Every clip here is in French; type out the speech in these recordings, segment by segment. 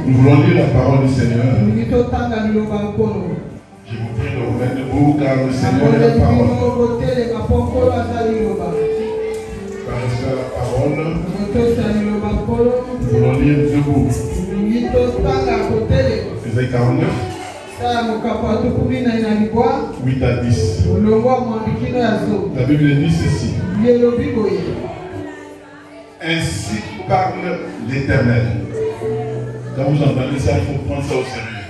Nous voulons lire la parole du Seigneur. Je vous prie de vous mettre debout car le Seigneur est la parole. Par la parole, nous voulons lire debout. Ésaïe 49, 8 à 10. La Bible dit ceci. Ainsi parle l'Éternel. Quand vous entendez ça, il faut prendre ça au sérieux.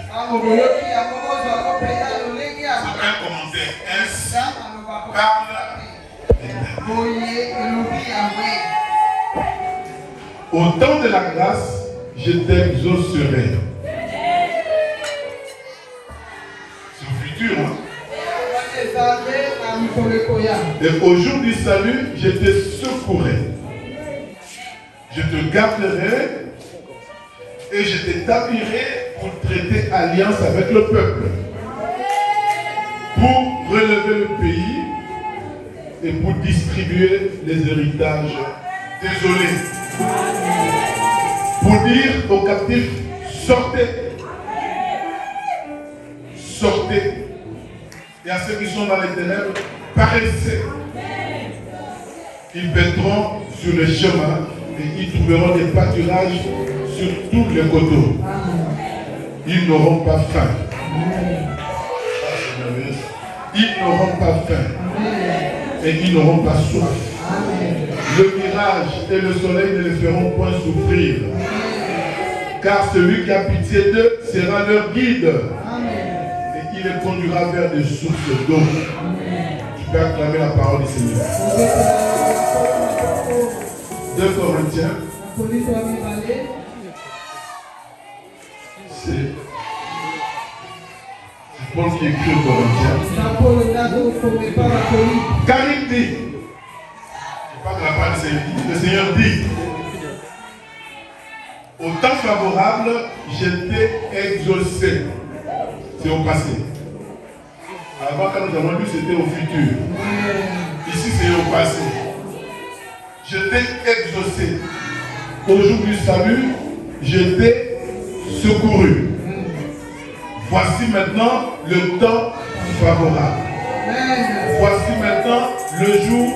C'est un commentaire. Ainsi parle l'Éternel. Au temps de la grâce, je t'exaucerai. C'est le futur, hein? Et au jour du salut, je te secourrai. Je te garderai et je t'établirai pour traiter alliance avec le peuple, pour relever le pays et pour distribuer les héritages désolés, pour dire aux captifs, sortez, sortez, et à ceux qui sont dans les ténèbres, paraissez. Ils paîtront sur le chemin et ils trouveront des pâturages sur tous les coteaux. Ils n'auront pas faim. Ils n'auront pas faim. Et ils n'auront pas soif. Le mirage et le soleil ne les feront point souffrir. Car celui qui a pitié d'eux sera leur guide. Et il les conduira vers des sources d'eau. Tu peux acclamer la parole du Seigneur. 2 Corinthiens. C'est Paul qui écrit aux Corinthiens. Car il dit, je parle de la part du Seigneur, le Seigneur dit, Au temps favorable, j'étais exaucé. C'est au passé. Avant, quand nous avons lu, c'était au futur. Ici, c'est au passé. J'étais exaucé. Au jour du salut, j'étais secouru. Voici maintenant le temps favorable. Voici maintenant le jour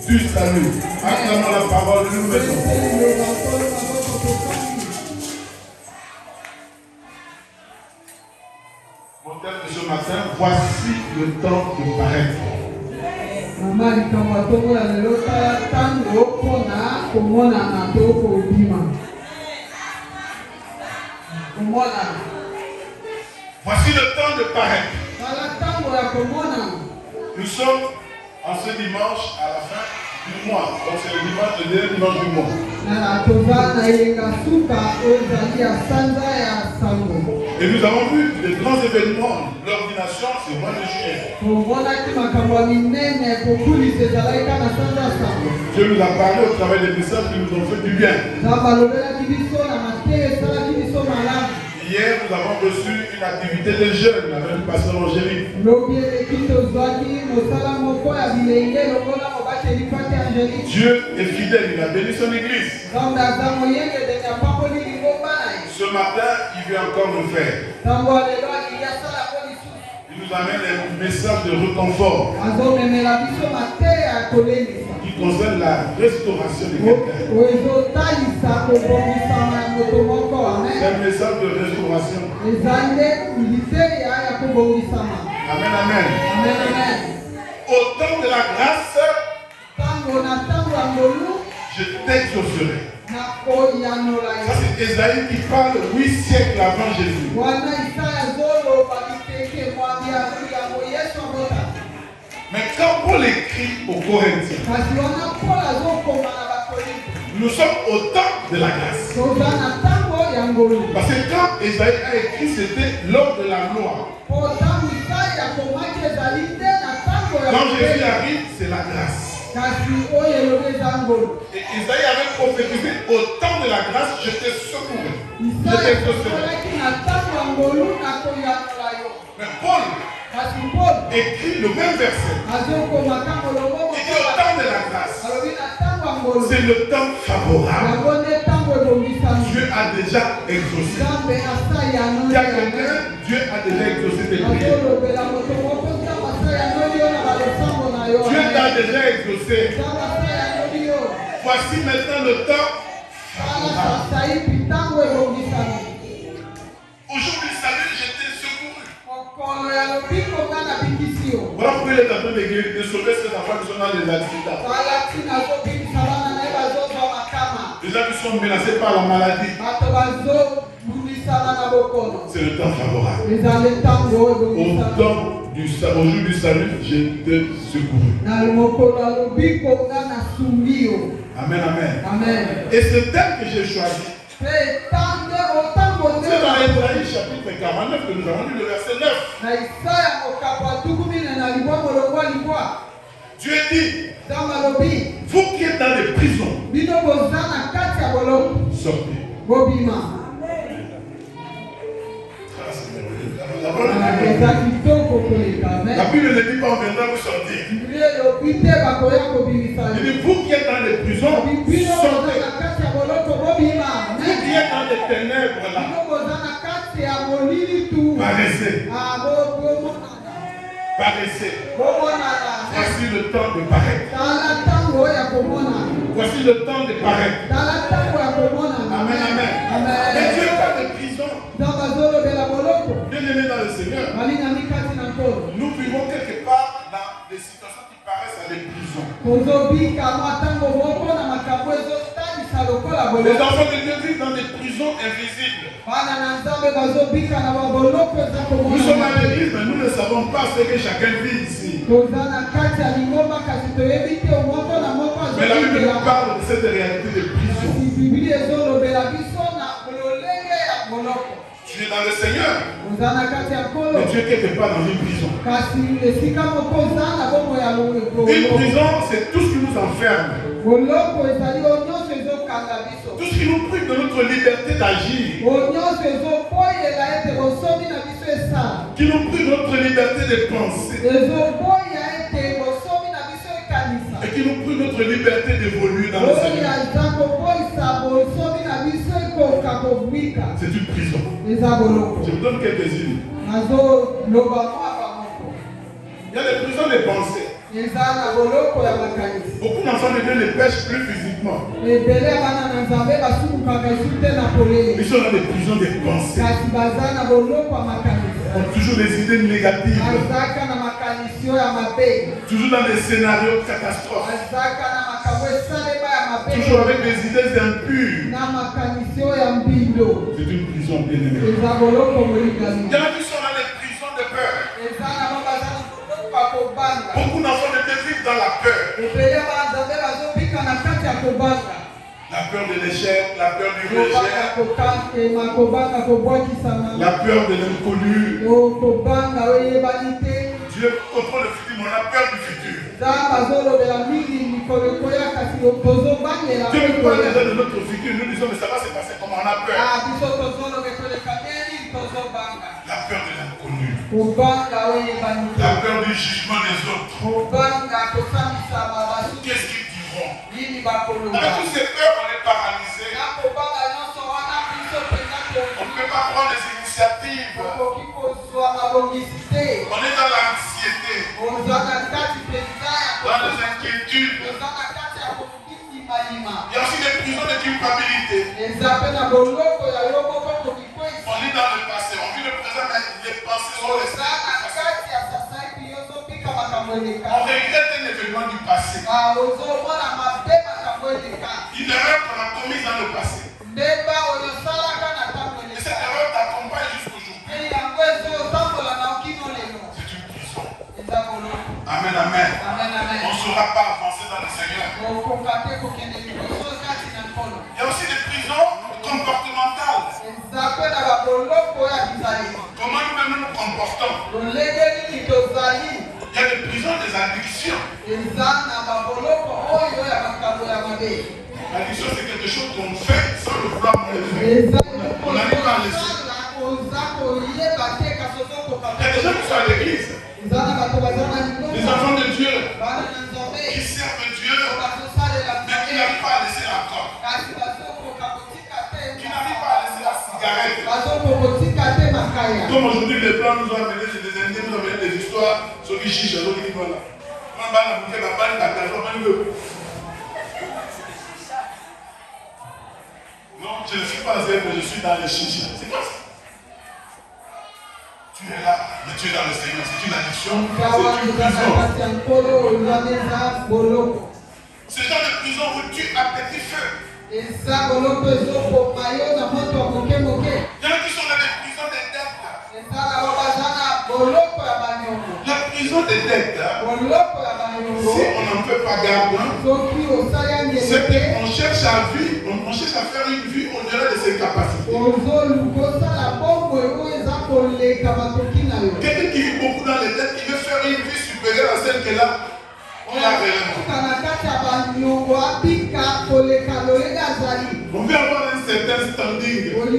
du salut. Acclamons la parole de nous mettons. Mon thème de ce matin, voici le temps de paraître. Voici le temps de paraître. Nous sommes en ce dimanche à la fin du mois. Donc c'est le dernier dimanche du mois. Et nous avons vu des grands événements. L'ordination, c'est au mois de juillet. Dieu nous a parlé au travers des messages qui nous ont fait du bien. Hier, nous avons reçu une activité des jeunes avec le pasteur Angélique. Dieu est fidèle, il a béni son église. Ce matin, il vient encore nous faire. Il nous amène un message de réconfort qui concerne la restauration de quelqu'un. C'est un message de restauration. Amen, amen. Au temps de la grâce, je t'exaucerai. Ça c'est Esaïe qui parle 8 siècles avant Jésus. Mais quand Paul écrit aux Corinthiens, nous sommes au temps de la grâce. Parce que quand Esaïe a écrit, c'était lors de la loi. Quand Jésus arrive, c'est la grâce. Et Isaïe avait prophétisé au temps de la grâce, je t'ai secouru. Je t'ai exaucé. Mais Paul écrit le même verset. Il dit au temps de la grâce, c'est le temps favorable. Dieu a déjà exaucé. Il y a quelqu'un, Dieu a déjà exaucé tes prières. Dieu t'a déjà exaucé. Voici maintenant le temps favorable. Aujourd'hui, salut, je t'ai secouru. Voilà pourquoi il est en train de sauver ces enfants qui sont dans les accidents. Les gens qui sont menacés par la maladie. C'est le temps favorable. Au jour du salut, je te secouru. Amen, amen. Et ce thème que j'ai choisi, c'est dans Ésaïe chapitre 49 que nous avons lu le verset 9. Dieu dit, vous qui êtes dans les prisons, sortez. La Bible ne dit pas on viendra vous sortir. Il dit vous qui êtes dans les prisons, sortez. Vous qui êtes dans les ténèbres là, paraissez. Voici le temps de paraître. Voici le temps de paraître. Amen, amen. Mais Dieu pas de prison. Bien-aimés dans le Seigneur, nous vivons quelque part dans des situations qui paraissent à des prisons. Les enfants de Dieu vivent dans des prisons invisibles. Nous sommes à l'église, mais nous ne savons pas ce que chacun vit ici. Mais la Bible nous parle de cette réalité de prison. Tu es dans le Seigneur, mais tu es quelque part dans une prison. Une prison, c'est tout ce qui nous enferme. Tout ce qui nous prive de notre liberté d'agir. Qui nous prive de notre liberté de penser. Et qui nous prive de notre liberté d'évoluer dans le Seigneur. C'est une prison. Je vous donne quelques-unes. Il y a des prisons de pensée. Beaucoup d'enfants de Dieu ne pêchent plus physiquement. Ils sont dans des prisons de pensée. Ils ont toujours des idées négatives. Toujours dans des scénarios catastrophes. Toujours avec des idées impures. C'est une prison bien-aimée. Il y en a qui sont dans des prisons de peur. Beaucoup d'enfants de Dieu vivent dans la peur. La peur de l'échec, la peur du rejet, la peur de l'inconnu. Dieu contrôle le futur, mais on a peur du futur. Dieu nous parle déjà de notre futur, nous disons mais ça va se passer comment, on a peur. La peur de l'inconnu. La peur du jugement des autres. Qu'est-ce qu'ils diront? Avec toutes ces peurs, on est paralysé. On ne peut pas prendre des initiatives. On est dans l'anxiété, dans les inquiétudes. Il y a aussi des prisons de culpabilité. On est dans le passé, on vit le présent, mais les pensées sont restées. On regrette un événement du passé. Une erreur qu'on a commise dans le passé. Et cette erreur t'accompagne jusqu'aujourd'hui. C'est une prison. Amen, amen. On ne saura pas avancer dans le Seigneur. Il y a aussi des prisons comportementales. Comment nous nous comportons? Il y a des prisons des addictions. L'addiction, c'est quelque chose qu'on fait sans le vouloir le faire. On n'arrive pas à laisser. Il y a des gens qui sont à l'église. Les enfants de Dieu qui servent Dieu, mais qui n'arrivent pas à laisser la corde. Qui n'arrivent pas à laisser la cigarette. Comme aujourd'hui, les plans nous ont amené des indiens, nous ont amené des histoires sur qui chichent, sur qui voilà. Non, je ne suis pas zèbre, je suis dans les chichas. C'est quoi ça? Tu es là, mais tu es dans le Seigneur. C'est une addiction. C'est une prison. Ce genre de prison où tu as petit feu. Il y en a qui sont dans des prisons de dettes. La prison des dettes, si on n'en fait pas garde, c'est qu'on cherche à vivre, on cherche à faire une vie au-delà de ses capacités. Quelqu'un qui vit beaucoup dans les dettes, qui veut faire une vie supérieure à celle qu'elle a, on l'a réellement. On veut avoir un certain standing. On est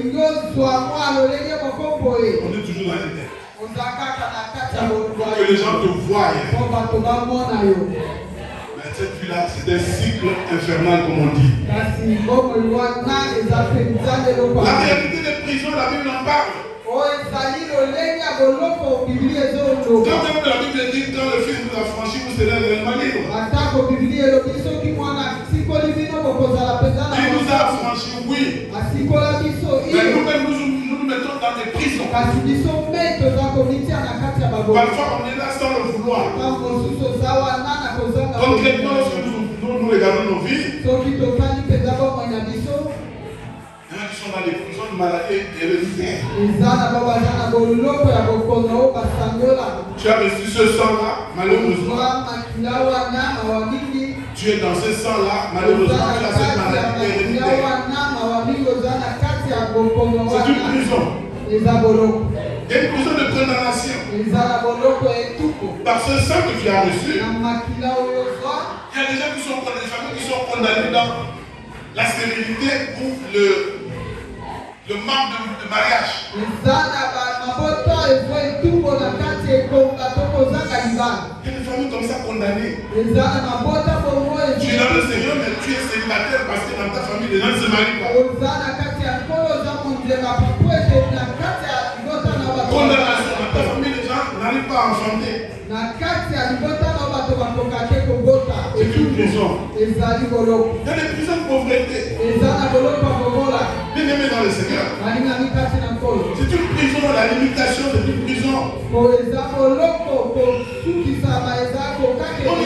toujours dans les dettes. Pour que les gens te voient. Mais cette vie-là, c'est un cycle infernal, comme on dit. La réalité des prisons, la Bible en parle. Quand même la Bible dit, quand le Fils vous a franchi, vous serez réellement libre. Il nous a franchi, oui. Mais nous-mêmes, nous nous mettons dans des prisons. Parfois, on est là sans le vouloir. Concrètement, lorsque nous regardons nos vies, il y en a qui sont dans des prisons de maladies héréditaires. Tu as reçu ce sang-là, malheureusement. Tu es dans ce sang-là, malheureusement, tu as cette maladie héréditaire. C'est une prison. Il y a une prison de condamnation. Par ce sang que tu as reçu, il y a des gens qui sont condamnés, des familles qui sont condamnées dans la stérilité ou le manque de mariage. Il y a des familles comme ça condamnées. Tu es dans le Seigneur, mais tu es célibataire parce que dans ta famille, les gens ne se marient pas. Condamnation dans ta famille, les gens n'arrivent pas à enfanter. C'est une prison. Il y a des prisons de pauvreté. Bien aimé dans le Seigneur. C'est une prison, la limitation, c'est une prison. On est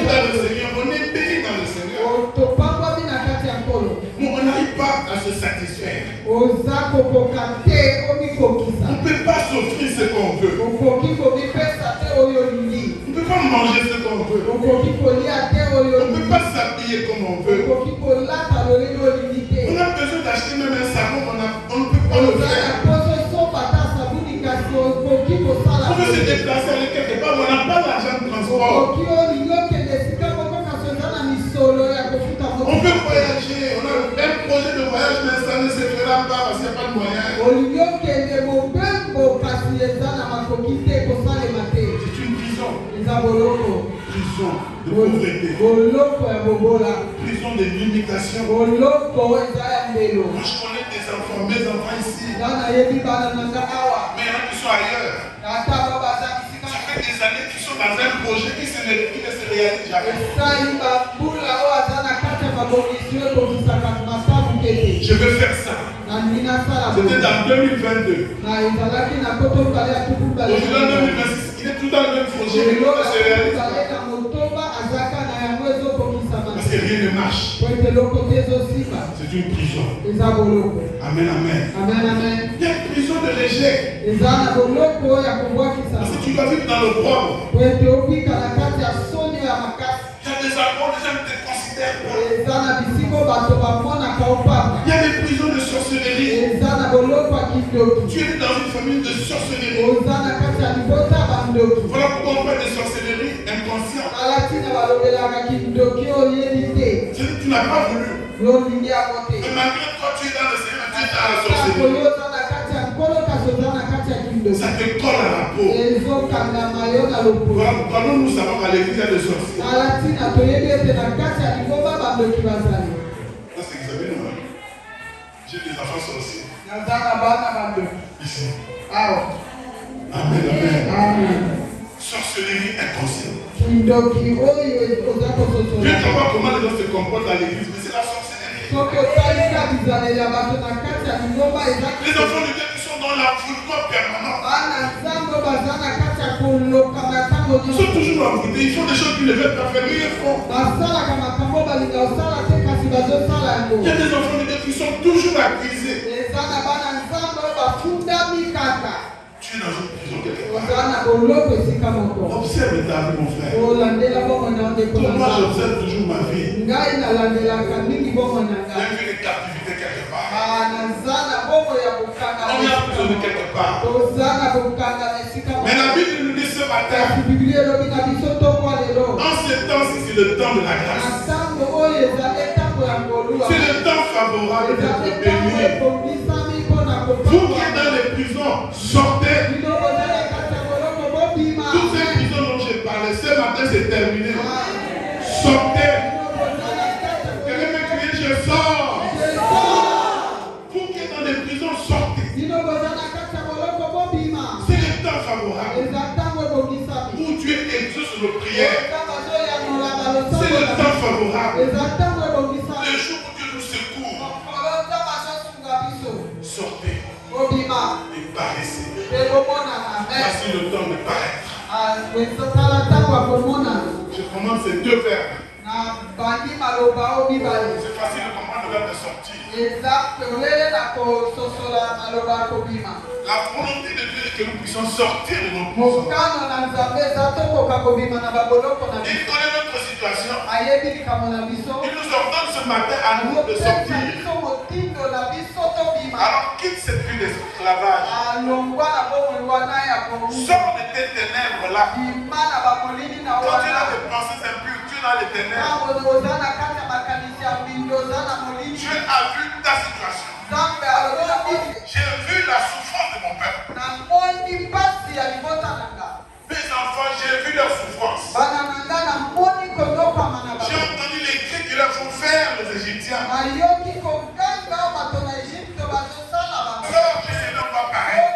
dans le Seigneur, on est béni dans le Seigneur. Mais on n'arrive pas à se satisfaire. On ne peut pas s'offrir ce qu'on veut. On ne peut pas manger ce qu'on veut. On ne peut pas s'habiller comme on veut. On a besoin d'acheter même un savon, on ne peut pas le faire. On veut se déplacer avec quelque part, on n'a pas d'argent de transport. On peut voyager, on a un projet de voyage, mais ça ne se fera pas parce qu'il n'y a pas de moyens. C'est une prison. Prison de pauvreté. Prison de limitation. Moi je connais des enfants, mes enfants ici. Mais il y en a qui sont ailleurs. Ça fait des années qu'ils sont dans un projet qui ne se réalise jamais. Je veux faire ça. C'était dans 2022. Aujourd'hui en 2026, il est tout dans le même projet. Il ne se réalise pas. Parce que rien ne marche. C'est une prison. Amen, amen. Il y a une prison de l'échec. Parce que tu vas vivre dans le propre. Il y a des endroits où les gens ne te considèrent pas. Il y a des prisons de sorcellerie. Tu es dans une famille de sorcellerie. Voilà pourquoi on parle de sorcellerie inconsciente. C'est-à-dire que tu n'as pas voulu. Mais malgré toi, tu es dans le Seigneur, tu es dans la sorcellerie. Ça te colle à la peau. Voilà pourquoi nous savons qu'à l'église, il y a des sorciers. Parce que vous savez, j'ai des enfants sorciers. Ici. Amen, amen. Sorcellerie inconsciente. Viens voir comment les gens se comportent à l'église, mais c'est la sorcellerie. Les enfants de Dieu qui sont dans l'envoûtement permanent. Ils sont toujours envoûtés, ils font des choses qu'ils ne veulent pas faire, mais ils le font. Il y a des enfants de Dieu qui sont toujours accusés. Tu es dans une prison quelque part. Observe ta vie, mon frère. Pour moi, j'observe toujours ma vie. J'ai vu les captivités quelque part. On y a besoin de quelque part. Mais la Bible nous dit ce matin, en ce temps-ci, c'est le temps de la grâce. C'est le temps favorable d'être béni. Vous qui êtes dans les prisons, sortez. Toutes ces prisons dont j'ai parlé, ce matin c'est terminé. Sortez. Quelqu'un peut crier, je sors. Vous qui êtes dans les prisons, sortez. C'est le temps favorable. Où Dieu exauce nos prières. C'est le temps favorable. Le jour où Dieu nous secourt. Sortez. Et paraissez. Voici le temps de paraître. Je commande ces deux verbes. C'est facile de comprendre le verbe de sortir. La volonté de Dieu est que nous puissions sortir de nos prisons. Il connaît notre situation. Il nous ordonne ce matin à nous de sortir. Alors quitte cette vie d'esclavage. Sors de tes ténèbres là. Quand tu as des pensées impures, tu es dans les ténèbres, Dieu a vu ta situation. J'ai vu la souffrance de mon peuple. Mes enfants, j'ai vu leur souffrance. J'ai entendu les cris que leur font faire les Égyptiens. Je sais donc pas pareil.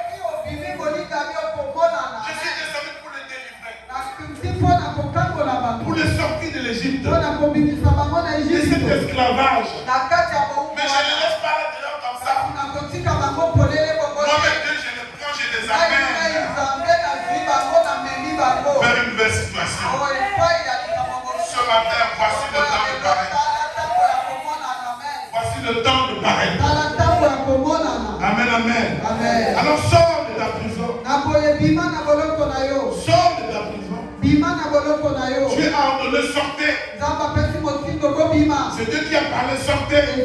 Je suis descendu pour les délivrer. Pour les sortir de l'Égypte. De cet esclavage. Mais je ne laisse pas la dehors comme ça. Moi-même, Dieu, je le prends, je les amène vers une nouvelle situation. Ce matin, voici le temps de paraître. Voici le temps de paraître. Amen, amen. Alors sors de ta prison. Sors de ta prison. Dieu a ordonné sortez. C'est Dieu qui a parlé sortez. C'est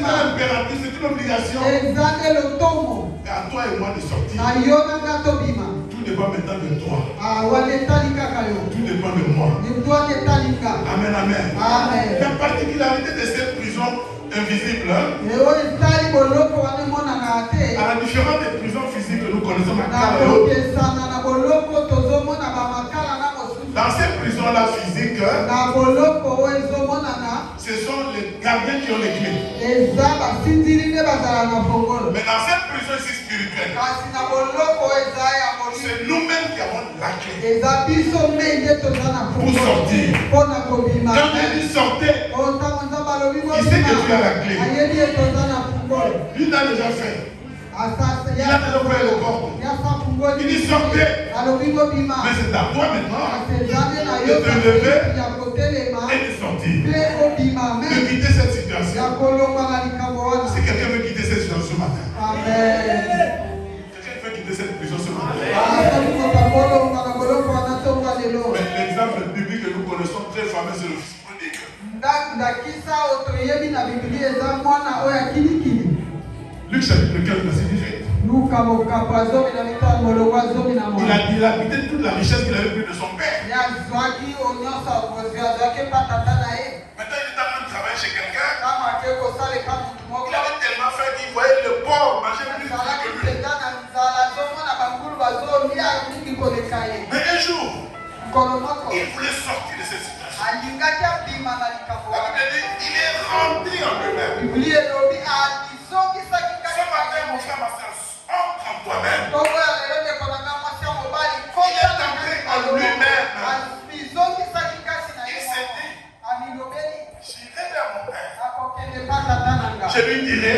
l'impératif, c'est une obligation. Et à toi et moi de sortir. Tout dépend maintenant de toi. Tout dépend de moi. Amen, amen. La particularité de cette prison invisible, à la différence des prisons physiques que nous connaissons dans ces prisons-là physiques, ce sont les gardiens qui ont les clés. Mais dans cette prison ici spirituelle, c'est nous-mêmes qui avons la clé pour sortir. Quand Dieu dit sortez, il sait que tu as la clé. Lui l'a déjà fait. Il a déjà fait le corps. Il dit sortez. Mais c'est à toi maintenant de te lever et de sortir. De quitter cette situation. Si quelqu'un veut quitter cette situation ce matin. Quelqu'un veut quitter cette prison ce matin. Mais l'exemple biblique que nous connaissons très fameux, c'est le fils prodigue. Luc chapitre 15, verset 18. Il a dilapidé toute la richesse qu'il avait pris de son père. Maintenant, il est en train de travailler chez quelqu'un. Il avait tellement fait qu'il voyait le pauvre manger plus que lui. Mais un jour, il voulait sortir de cette situation. La Bible dit, il est rentré en lui-même. Ce matin, mon frère, ma soeur, entre en toi-même. Il est entré en lui-même. Il s'est dit, j'irai vers mon père. Je lui dirai,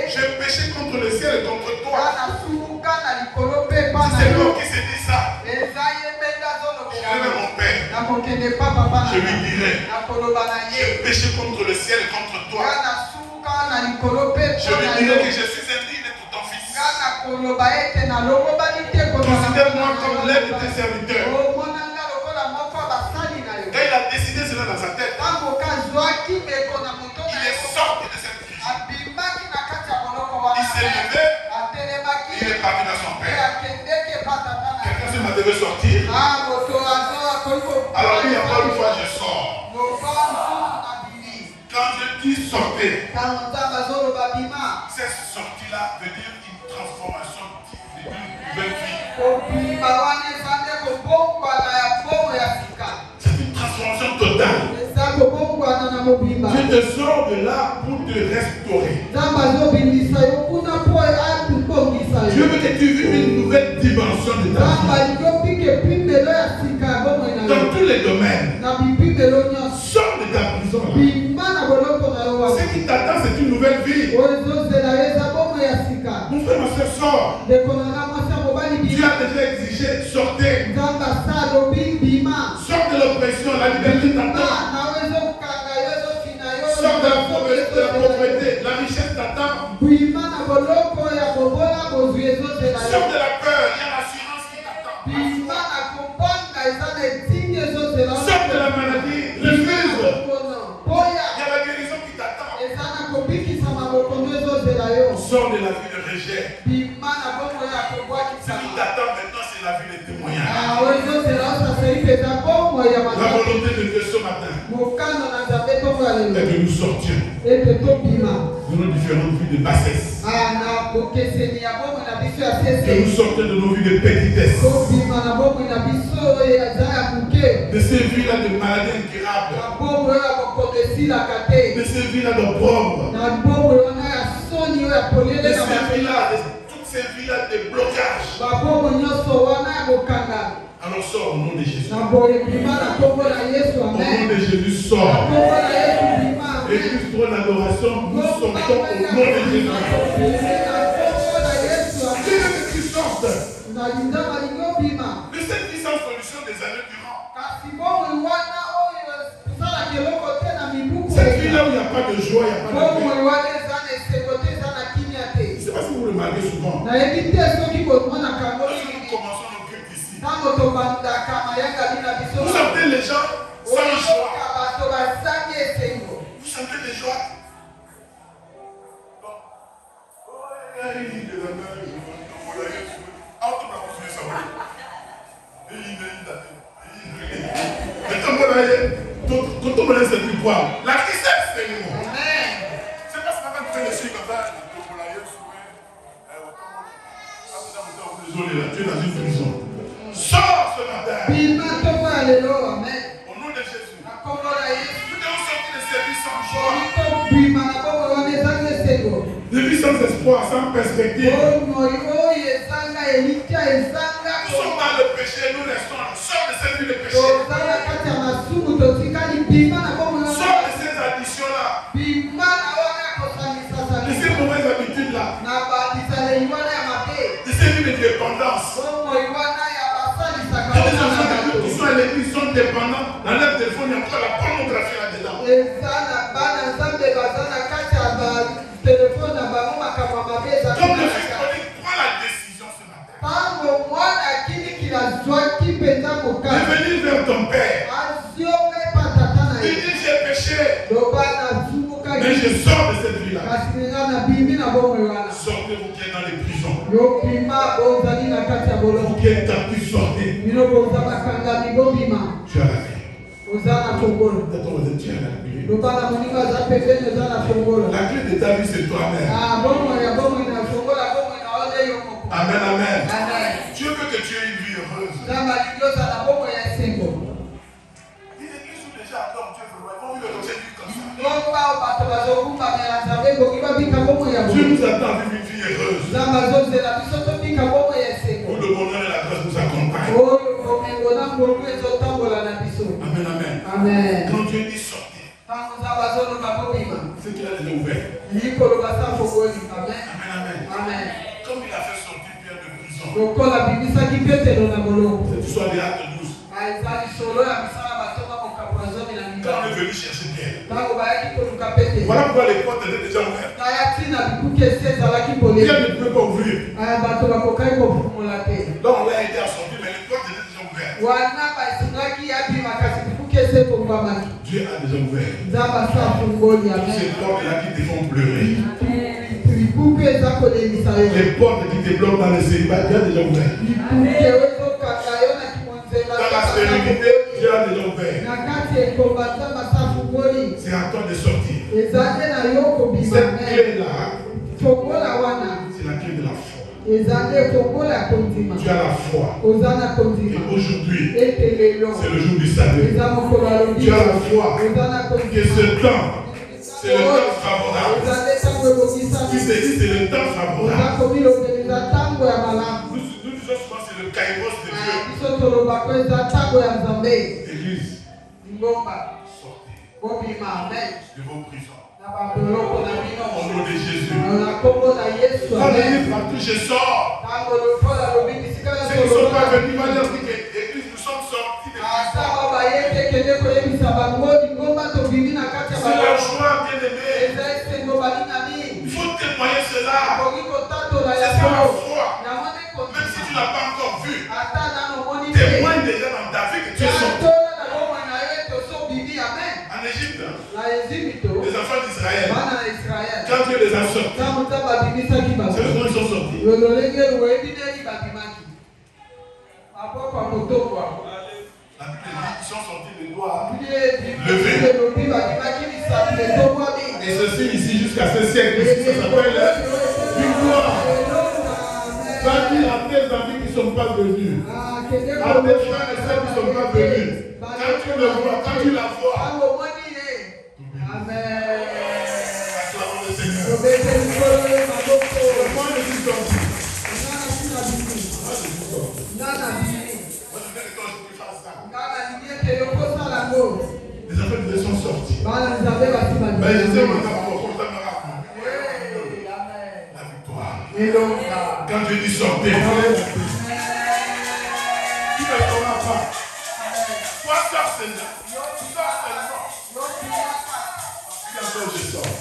j'ai péché contre le ciel et contre toi. C'est l'homme qui s'est dit ça. J'irai vers mon père. Je lui dirai, j'ai péché contre le ciel et contre toi. Je lui dirai que je suis indigne pour ton fils. Considère-moi comme l'aide de tes serviteurs. Quand il a décidé cela dans sa tête, il est sorti de cette prison. Il s'est levé, il est parti dans son père. Quelqu'un ce matin veut sortir. Alors lui, encore une fois, je sors. Quand je dis sortez, cette sortie-là veut dire une transformation d'une nouvelle vie. C'est une transformation totale. Dieu te sort de là pour te restaurer. Dieu veut que tu vives une nouvelle dimension de ta vie. Dans tous les domaines. Sors de ta prison. Ce qui t'attend, c'est une nouvelle vie. Mon frère, ma soeur, sort. Dieu a déjà exigé, sortez. Sors de l'oppression, la liberté t'attend. Sors de la pauvreté, la richesse t'attend. Sors de la peur, il y a l'assurance qui t'attend. Sors de la maladie, refuse. Il y a la guérison qui t'attend. Sors de la vie de rejet. Ce qui t'attend maintenant, c'est la vie de témoignage. volonté de Dieu ce matin est que nous sortions de nos différentes vies de bassesse. Que nous sortions de nos vies de petitesse. De ces vies-là de maladies incurables. De ces vies-là d'opprobre. De ces vies-là, toutes ces vies-là de blocage. Alors sors au nom de Jésus. Au nom de Jésus, sors. Église pour l'adoration, nous sortons au nom de Jésus. Tu sortes de cette vie sans solution des années durant. Cette vie-là où il n'y a pas de joie, il n'y a pas de paix. Je ne sais pas si vous le remarquez souvent. Lorsque nous commençons nos cultes ici, vous sentez les gens sans joie. Vous sentez les joies. Quand on me laisse plus quoi? La tristesse, c'est le mot. C'est pas ce matin que tu fais des choses comme ça. Désolé, là, tu es dans une prison. Sors ce matin. Au nom de Jésus. Nous devons sortir de cette vie sans joie. De vie sans espoir, sans perspective. Nous sommes dans le péché, nous restons. Sors de cette vie de péché. Sors de ces additions-là. De ces mauvaises habitudes-là. De ces vies de dépendance. Il y a des enfants qui sont à l'église, qui sont dépendants. Dans leur téléphone, il y a encore la pornographie là-dedans. Comme le fils prodigue, prends la décision ce matin de venir vers ton père. Il dit j'ai péché, mais je sors de cette vie-là. Sortez vous qui êtes dans les prisons. Vous qui êtes captifs, sortez. Tu as la vie. Tu as la vie. La clé de ta vie, c'est toi-même. Amen, amen. Dieu veut que tu aies une vie heureuse. Les églises sont déjà attendent Dieu veut vivre dans cette vie comme ça. Dieu nous attend à vivre une vie heureuse. Où le bonheur et la grâce nous accompagnent. Amen, amen. Quand Dieu dit sortir, c'est qu'il a déjà ouvert. Amen. Comme il a fait sortir Pierre de prison. Cette histoire des actes 12. Quand on est venu chercher Pierre. Voilà pourquoi les portes étaient déjà ouvertes. Pierre ne pouvait pas ouvrir. Donc on l'a aidé à sortir, mais les portes étaient déjà ouvertes. Dieu a déjà ouvert. Ces portes-là qui te font pleurer. Les portes qui te bloquent dans le célibat, Dieu a déjà ouvert. Dans la stérilité, Dieu a déjà ouvert. C'est à toi de sortir. Cette clé-là, c'est la clé de la foi. Tu as la foi. Et aujourd'hui, c'est le jour du salut. Tu as la foi que ce temps, c'est le temps favorable. Tu sais, c'est le temps favorable. Nous disons souvent c'est le kairos de Dieu. Église, sortez de vos prisons. Au nom de Jésus. Quand on dit partout, je sors. Ceux qui ne sont pas venus, ils vont dire que l'église, nous sommes sortis de prison. C'est la joie, bien-aimé. Il faut témoigner cela. C'est ça la foi. Même si tu n'as pas encore vu, témoigne déjà dans ta vie que tu es sorti. En Égypte, les enfants d'Israël, quand Dieu les a sortis, c'est comment ils sont sortis. La Ils sont sortis les doigts levés. Et ceci ici jusqu'à ce siècle, ça s'appelle victoire. Va dire à tes amis qui ne sont pas venus, à tes frères et sœurs qui ne sont pas venus, quand tu le vois, quand tu la vois, Amen. Acclamons le Seigneur. Moi je suis sorti. Les affaires de sont sortis. Mais je sais la victoire. Quand je dis sortez, tu ne sauras pas. Toi sors seulement. Sors seulement. Quand je sors.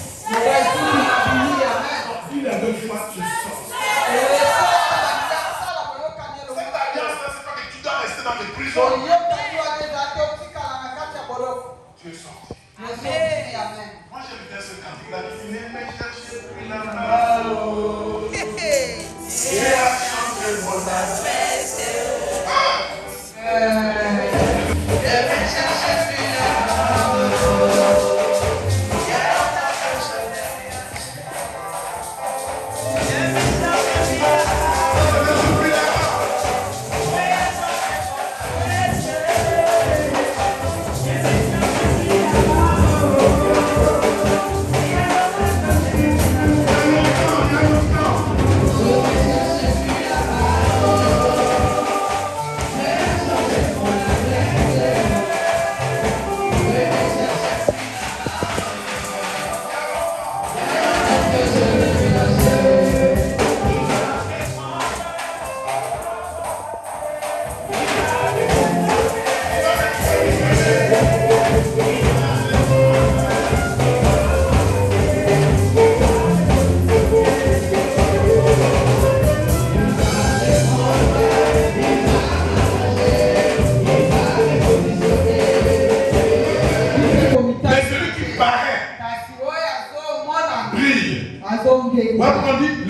Il a deux fois je sors. Cette alliance-là, c'est pas que tu dois rester dans les prisons. Tu es sorti. Amen. Moi j'aime bien ce cantique-là. Il est me chercher puis la main. Et a changé mon adresse. Et me chercher puis la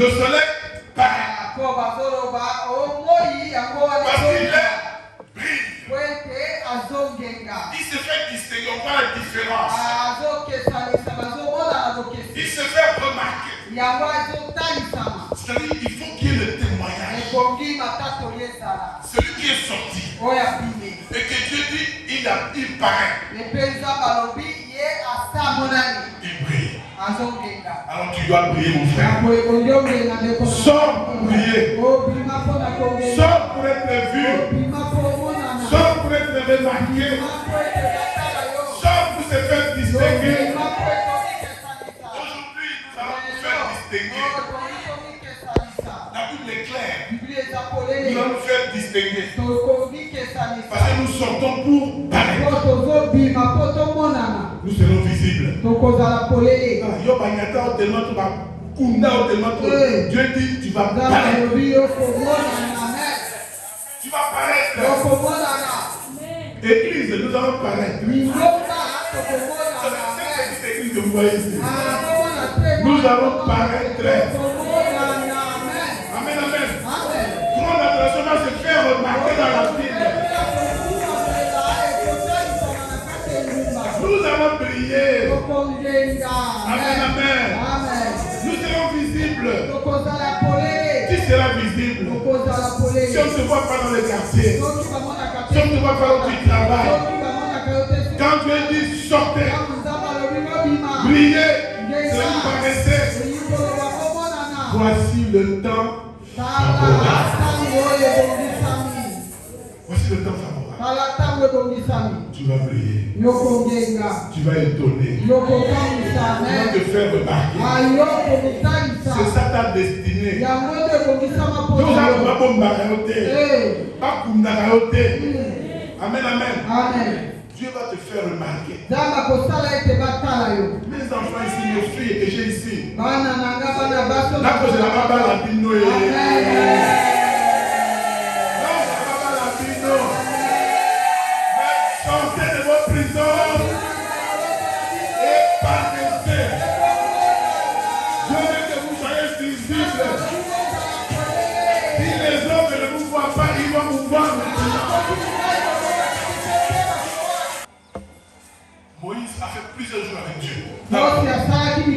le soleil paraît. Parce qu'il brille. Il se fait distinguer, on voit la différence. Il se fait remarquer. C'est-à-dire il faut qu'il y ait le témoignage. Celui qui est sorti. Et que Dieu dit, il paraît. Il brille. Alors tu dois prier mon frère. Sors pour prier. Sors pour être vu. Sors pour être remarqué. Sors pour se faire distinguer. Aujourd'hui, nous allons nous faire distinguer. La Bible est claire. Nous allons nous faire distinguer. Parce que nous sortons pour paraître. Nous serons visibles. Dieu dit tu vas paraître. Tu vas paraître. Église, nous allons paraître. Cette église que vous voyez ici. Nous allons paraître. Amen, amen. Ton attention va se faire remarquer dans la ville. Nous allons briller. Amen, amen. Nous serons visibles. Qui sera visible? Si on ne se voit pas dans les quartiers, si on ne se voit pas où tu travailles, quand Dieu dit sortez, brillez, cela vous paraissait. Voici le temps favorable. Voici le temps favorable. Tu vas briller. Tu vas étonner. Tu vas te faire remarquer. C'est ça ta destinée. Nous allons pas bombarder. Pas bombarder. Amen, amen. Dieu va te faire remarquer. Mes enfants ici, mes filles que j'ai ici. Là que je n'ai pas la bino. Sortez de vos prisons et partez. Je veux que vous soyez visibles. Si les hommes ne vous voient pas, ils vont vous voir maintenant.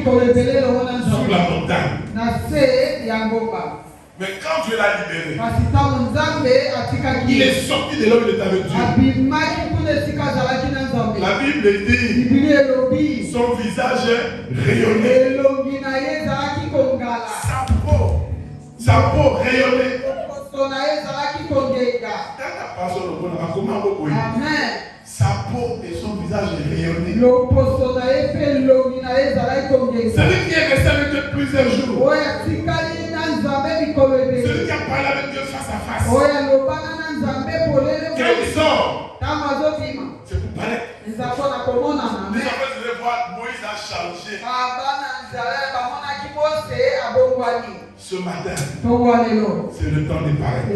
Sous la montagne. Mais quand Dieu l'a libéré, il est sorti de là où il était avec Dieu. La Bible dit son visage rayonnait. Sa peau rayonnait. Sa peau et son visage rayonnaient. Celui qui est resté avec Dieu plusieurs jours. Celui qui a parlé avec Dieu face à face. Quand il sort, c'est pour paraître. Les enfants devaient voir Moïse a changé. Ce matin, c'est le temps de paraître.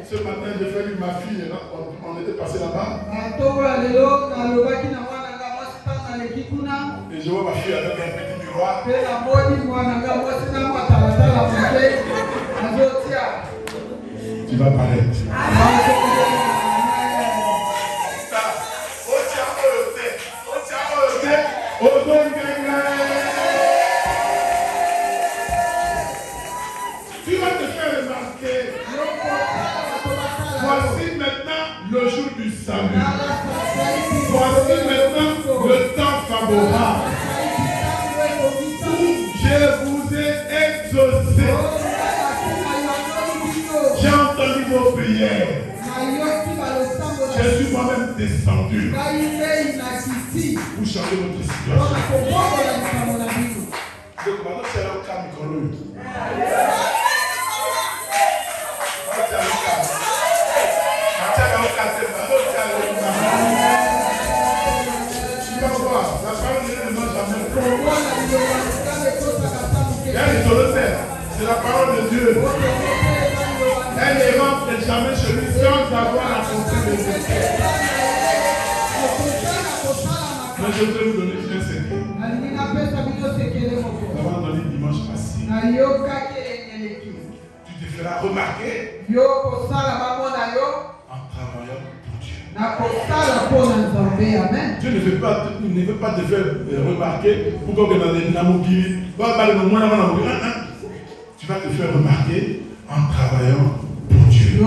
Ce matin, j'ai fait ma fille, on était passé là-bas. Et je vois ma fille avec un petit miroir. Tu vas paraître. Tu vas te faire remarquer. Voici maintenant le jour du salut. Voici maintenant le temps favorable. Je vous ai exaucé. J'ai entendu vos prières. Je suis moi-même descendu pour changer votre situation. C'est la parole de Dieu. Elle ne rentre jamais chez lui sans avoir la pensée de Dieu. Mais je vais vous donner un secret. Nous avons donné dimanche passé. Tu te feras remarquer en travaillant pour Dieu. Dieu ne veut pas te faire remarquer pourquoi tu es dans les namoguis. Tu vas te faire remarquer en travaillant pour Dieu.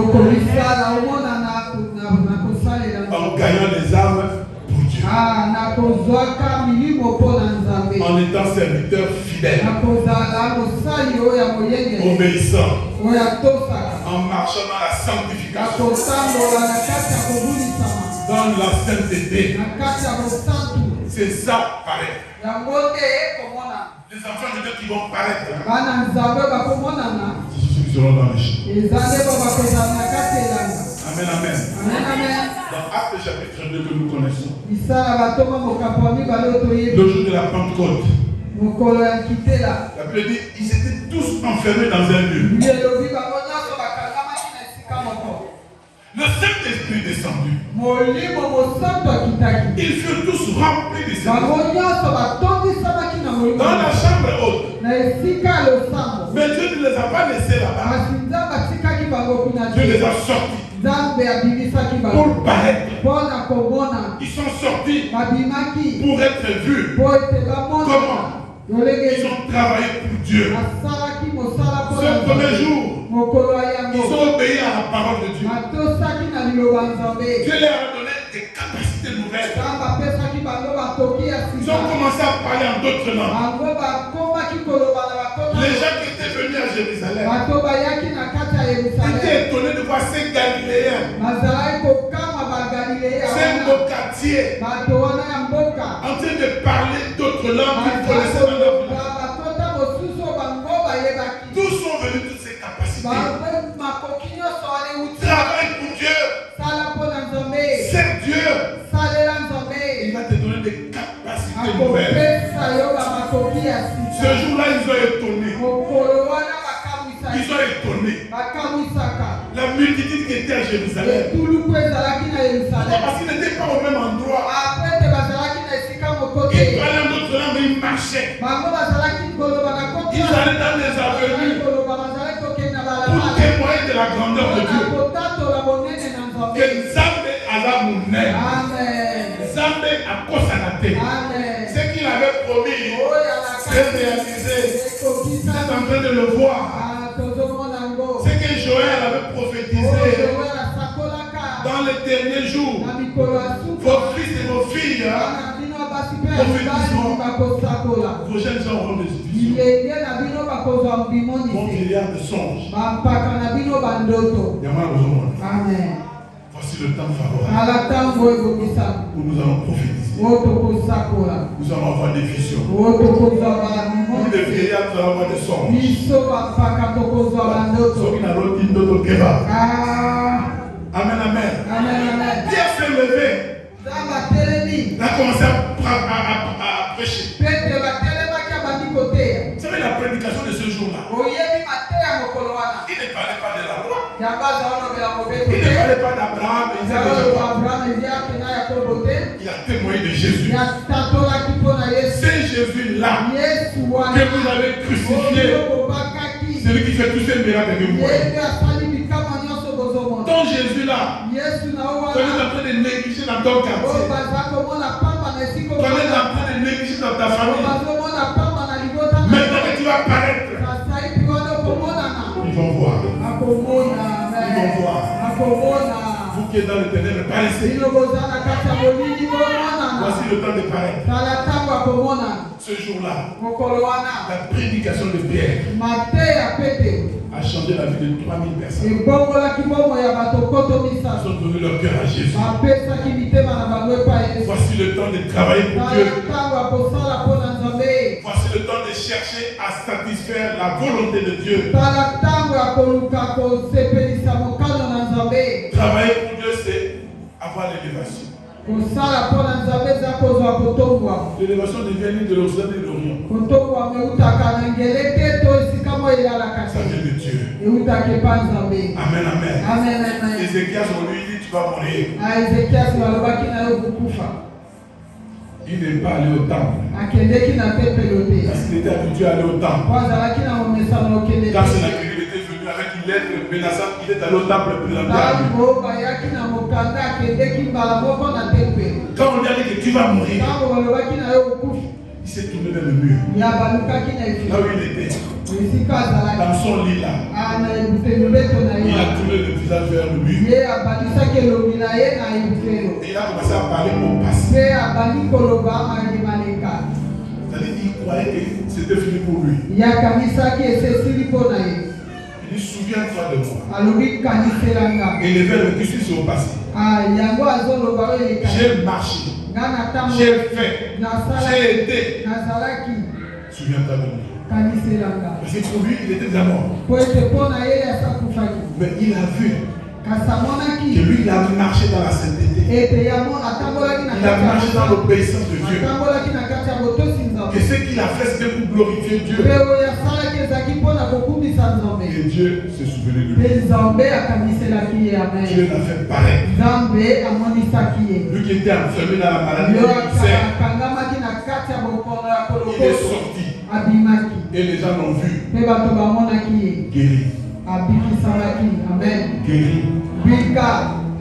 En gagnant les âmes pour Dieu. En étant serviteur fidèle. Obéissant. En marchant dans la sanctification. Dans la sainteté. C'est ça, pareil. Les enfants de Dieu qui vont paraître. C'est ceux qui seront dans les champs. Amen, amen. Dans Actes chapitre 2 que nous connaissons. Le jour de la Pentecôte. La Bible dit ils étaient tous enfermés dans un lieu. Le Saint-Esprit est descendu. Ils furent tous remplis du Saint-Esprit. Dans la chambre haute. Mais Dieu ne les a pas laissés là-bas. Dieu les a sortis. Pour paraître. Ils sont sortis pour être vus. Comment? Ils ont travaillé pour Dieu. Ce premier jour, ils ont obéi à la parole de Dieu. Dieu leur a donné des capacités nouvelles. Ils ont commencé à parler en d'autres langues. Les gens qui étaient venus à Jérusalem étaient étonnés de voir ces Galiléens, ces Mbokatiers, en train de parler d'autres langues qu'ils connaissaient dans leur village. D'où sont venues toutes ces capacités? Travaille pour Dieu. C'est Dieu. Il va te donner des capacités nouvelles. Ce jour-là, ils ont étonné. Ils ont étonné. La multitude qui était à Jérusalem. Parce qu'ils n'étaient pas au même endroit. Ils parlaient en d'autres langues, ils marchaient. Ils allaient dans les avenues pour témoigner de la grandeur de Dieu. Que Nzambe Azamune. Nzambe Akosanate. Ce qu'il avait promis, c'est réalisé. Vous êtes en train de le voir. Ce que Joël avait prophétisé dans les derniers jours. Vos fils et vos filles prophétiseront. Vos jeunes gens auront des visions. Vos vieillards de songes. Amen. Voici le temps favorable où nous allons prophétiser. Nous allons avoir des visions. Nous, les vieillards, nous allons avoir des songes. Amen, amen. Pierre s'est levé. Il a commencé à prêcher. Vous savez la prédication de ce jour-là? Il ne parlait pas de la loi. Il ne parlait pas d'Abraham. Il a témoigné de Jésus. C'est Jésus-là que vous avez crucifié. C'est lui qui fait tous ces miracles que vous voyez. Ton Jésus-là, tu es en train de négliger dans ton quartier. Tu es en train de négliger dans ta famille. Maintenant que tu vas paraître, ils vont voir. Ils vont voir. Vous qui êtes dans le ténèbre, paraissez. Voici le temps de paraître. Ce jour-là, la prédication de Pierre a changé la vie de 3000 personnes. Ils ont donné leur cœur à Jésus. Voici le temps de travailler pour Dieu. Voici le temps de chercher à satisfaire la volonté de Dieu. Travailler pour Dieu, c'est avoir l'élévation. L'élévation devient de l'Occident et de l'Orient. Ça vient de Dieu. Amen, amen. Ézéchias, on lui dit, tu vas mourir. Il n'est pas allé au temple. Parce qu'il était habitué à aller au temple. Quand Sennacherib était venu avec une lettre menaçante, il est allé au temple présenter à lui. Quand on lui a dit que tu vas mourir, il s'est tourné vers le mur. Là où il était. Dans son lit là. Il a tourné le visage vers le mur. Et il a commencé à parler au passé. C'est-à-dire qu'il croyait que c'était fini pour lui. Il dit, souviens-toi de moi. Et le verbe qui suit sur le passé. J'ai marché. J'ai fait. J'ai été. Souviens-toi de moi. Parce que pour lui, il était déjà mort. Mais il a vu que lui, il a marché dans la sainteté. Il a marché dans l'obéissance de Dieu. Que ce qu'il a fait, c'était pour glorifier Dieu. Et Dieu se souvenait de lui. Dieu l'a fait paraître. Lui qui était enfermé dans la maladie, il est sorti. Et les gens l'ont vu. Guéri. Amen. Guéri.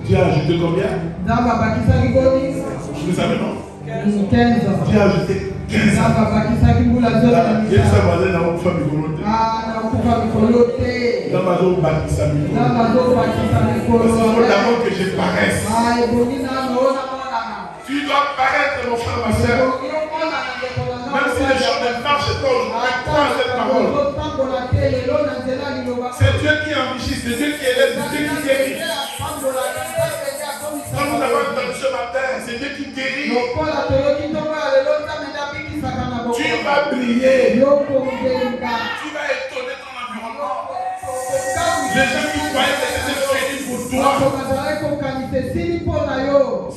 Dieu a ajouté combien? Vous savez non? 15 ans. Dieu a ajouté 15 ans. Il y a sa voisine dans votre famille. Dans ma zone baptisable. Parce qu'il faut d'abord que je paraisse. Tu dois paraître, mon frère, ma soeur. Même si les gens ne marchent pas aujourd'hui, crois cette parole. C'est Dieu qui enrichit, c'est Dieu qui élève, c'est Dieu qui guérit. Quand nous avons entendu ce matin, c'est Dieu qui guérit. Tu vas briller. Tu vas étonner ton environnement. Les gens qui croyaient que c'était fini pour toi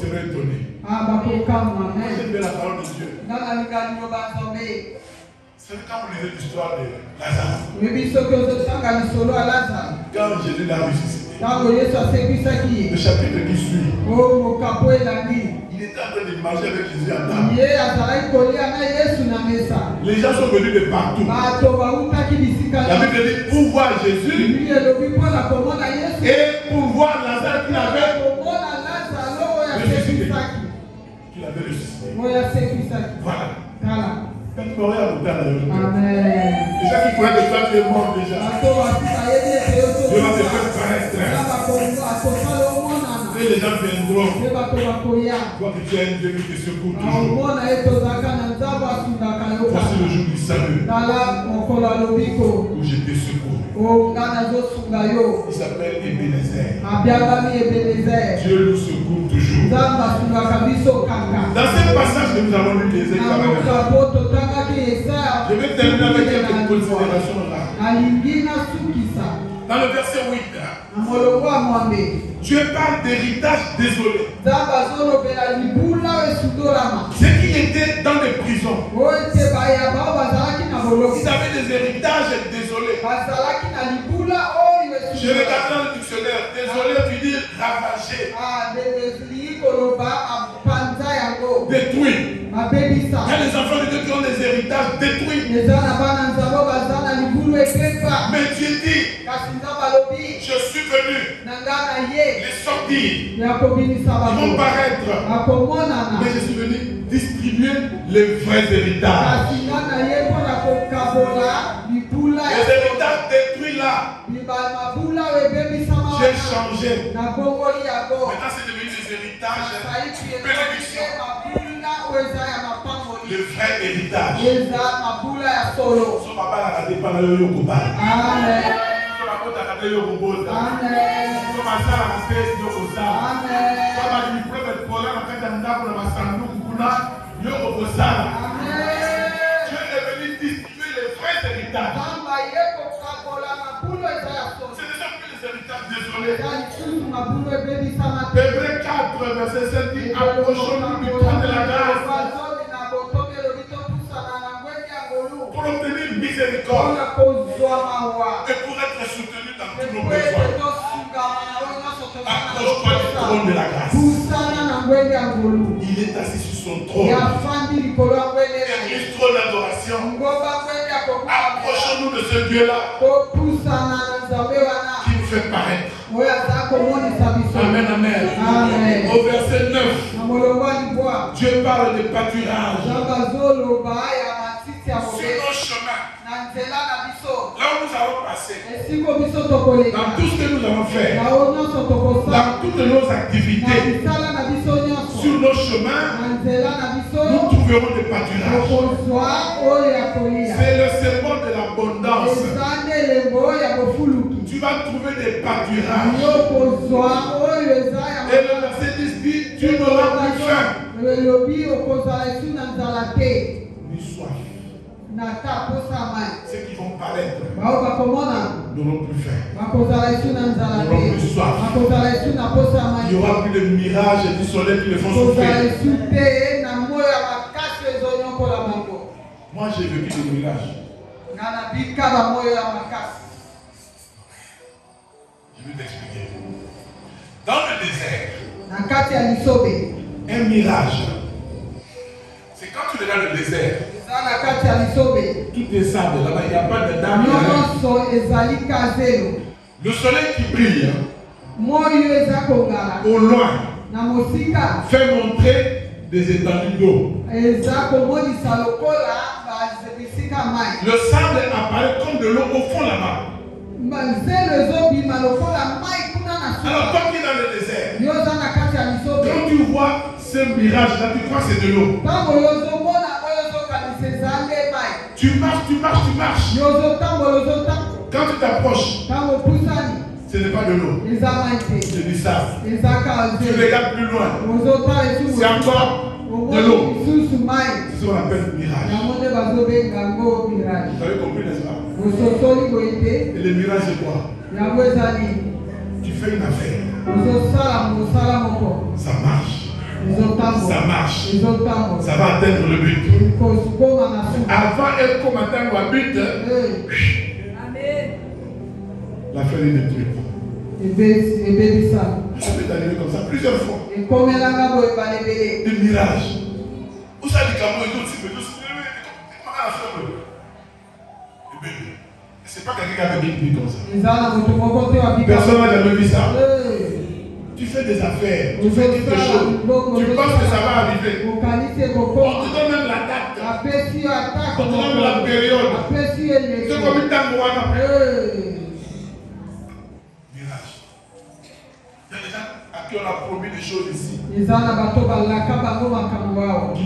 seraient étonnés. J'aime bien la parole de Dieu. C'est quand vous lisez l'histoire de Lazare. Quand Jésus l'a ressuscité, le chapitre qui suit, il Il était en train de manger avec Jésus à table. Ye azalaki kolia na Yesu na mesa. Les gens sont venus de partout. Bato bautaki bisika La Bible dit pour voir Jésus Bible elobi mpona komona Yesu. et pour voir Lazare qui avait Komona Lazaro oyo asekwisaki. qu'il avait ressuscité. Oyo asekwisaki. Voilà. Tala. Quand tu m'aurais à l'hôpital, Amen. les gens qui croyaient que toi tu es mort déjà, Bato basi bayebi ete yo Dieu va te faire paraître. Na bakosala omonana. Et les gens viendront Nde bato bakoya. voir que tu es un Dieu qui te secoue toujours. Omona ye tozalaka na nzambe asungaka yo Voici kaka. le jour du salut Tala mokolo alobiko. où je te secoue. O nga nazosunga yo. Il s'appelle Ebenezer. Abiangami Ebenezer. Dieu nous secoue toujours. Nzambe asungaka biso kaka. Dans ce passage que nous avons lu les Na Écritures, mokabo totangaki Yesaya. je vais terminer avec quelques considérations là. Nalingi nasukisa. Dans le verset 8, Na molongo ya mwambe. Dieu parle d'héritage désolé. Nzambe azolobela libula oyo esundolama. Ceux qui étaient dans les prisons, Oyo ete bayaba oyo bazalaki na boloko. ils avaient des héritages désolés. Bazalaki na libula oyo Je regarde dans le dictionnaire, désolé veut dire ravagé, ndenge koloba apanza yango. détruit. Mabebisa. Il y a des enfants de Dieu qui ont des héritages détruits. Eza na bana nzambe baza na libulu epepa. Mais Dieu dit, Kasi nzambe alobi je suis venu na nga na ye les sortir. ya kobimisa Ils vont bato. paraître. Akomonana. Mais je suis venu distribuer les vrais héritages. Kasi nga na ye mpona kokabola libula Les héritages détruits là, mabula oyo ebebisama j'ai changé. na bongoli yango. Maintenant, c'est devenu des héritages, Saiki bénédiction. mabula oyo eza ya mapangoli. Le vrai héritage. Eza mabula ya solo. So papa n'a raté pas le yokoba. Amen. So papa n'a raté le yokoboda. Amen. So papa n'a raté le yokosa. Amen. So papa n'a pas de problème à faire dans le masandu kuna yokobosa. Amen. Dieu est venu distribuer les vrais héritages. Nzambe ye kokabola mabulu eza ya solo. Ce ne sont plus les héritages désolés. Eza lisusu mabulu ebebisama te. Hébreux 4, verset 7 dit approchons-nous du trône de la grâce pour obtenir miséricorde et pour être soutenu dans tous nos besoins. Approche-toi du trône de la grâce. Il est assis sur son trône. Église trône d'adoration. Approchons-nous de ce Dieu-là qui nous fait paraître. Amen, amen. Amen. Au verset 9, Dieu parle de pâturage. Sur nos chemins, là où nous allons passer, dans tout ce que nous avons fait, dans toutes nos activités, sur nos chemins, nous trouverons des pâturages. C'est le serment de l'abondance. Tu vas trouver des pâturages. Et le verset 10 dit, tu n'auras plus faim, ni soif. Ceux qui vont paraître n'auront plus faim, n'auront plus soif. Il n'y aura plus de mirages et du soleil qui les font souffrir. Moi j'ai vécu des mirages. Je vais t'expliquer. Dans le désert, un mirage, c'est quand tu regardes le désert, tout est sable, là-bas il n'y a pas de dame. Le soleil qui brille au loin fait montrer des étendues d'eau. Le sable apparaît comme de l'eau au fond là-bas. Alors toi qui es dans le désert, quand tu vois ce mirage là, tu crois que c'est de l'eau. Tu marches. Quand tu t'approches, ce n'est pas de l'eau, c'est du sable. Tu regardes plus loin, c'est encore de l'eau. C'est ce qu'on appelle mirage. Vous avez compris, n'est-ce pas? Et le mirage c'est quoi? Tu fais une affaire, ça marche, ça va atteindre le but. Avant et comme atteindre le but, l'affaire est détruite. Ça peut t'arriver comme ça plusieurs fois. ekomela boye balebele Des mirages. Où ça dit comment ils ont dit, mais c'est pas quelqu'un qui a vécu comme ça. Personne n'a jamais vu ça. Tu fais des affaires, tu fais quelque chose, tu penses que ça va arriver. On te donne même la date, on te donne la période. C'est comme une dame Moana. Mirage. Il y a des gens à qui on a promis des choses ici. Qui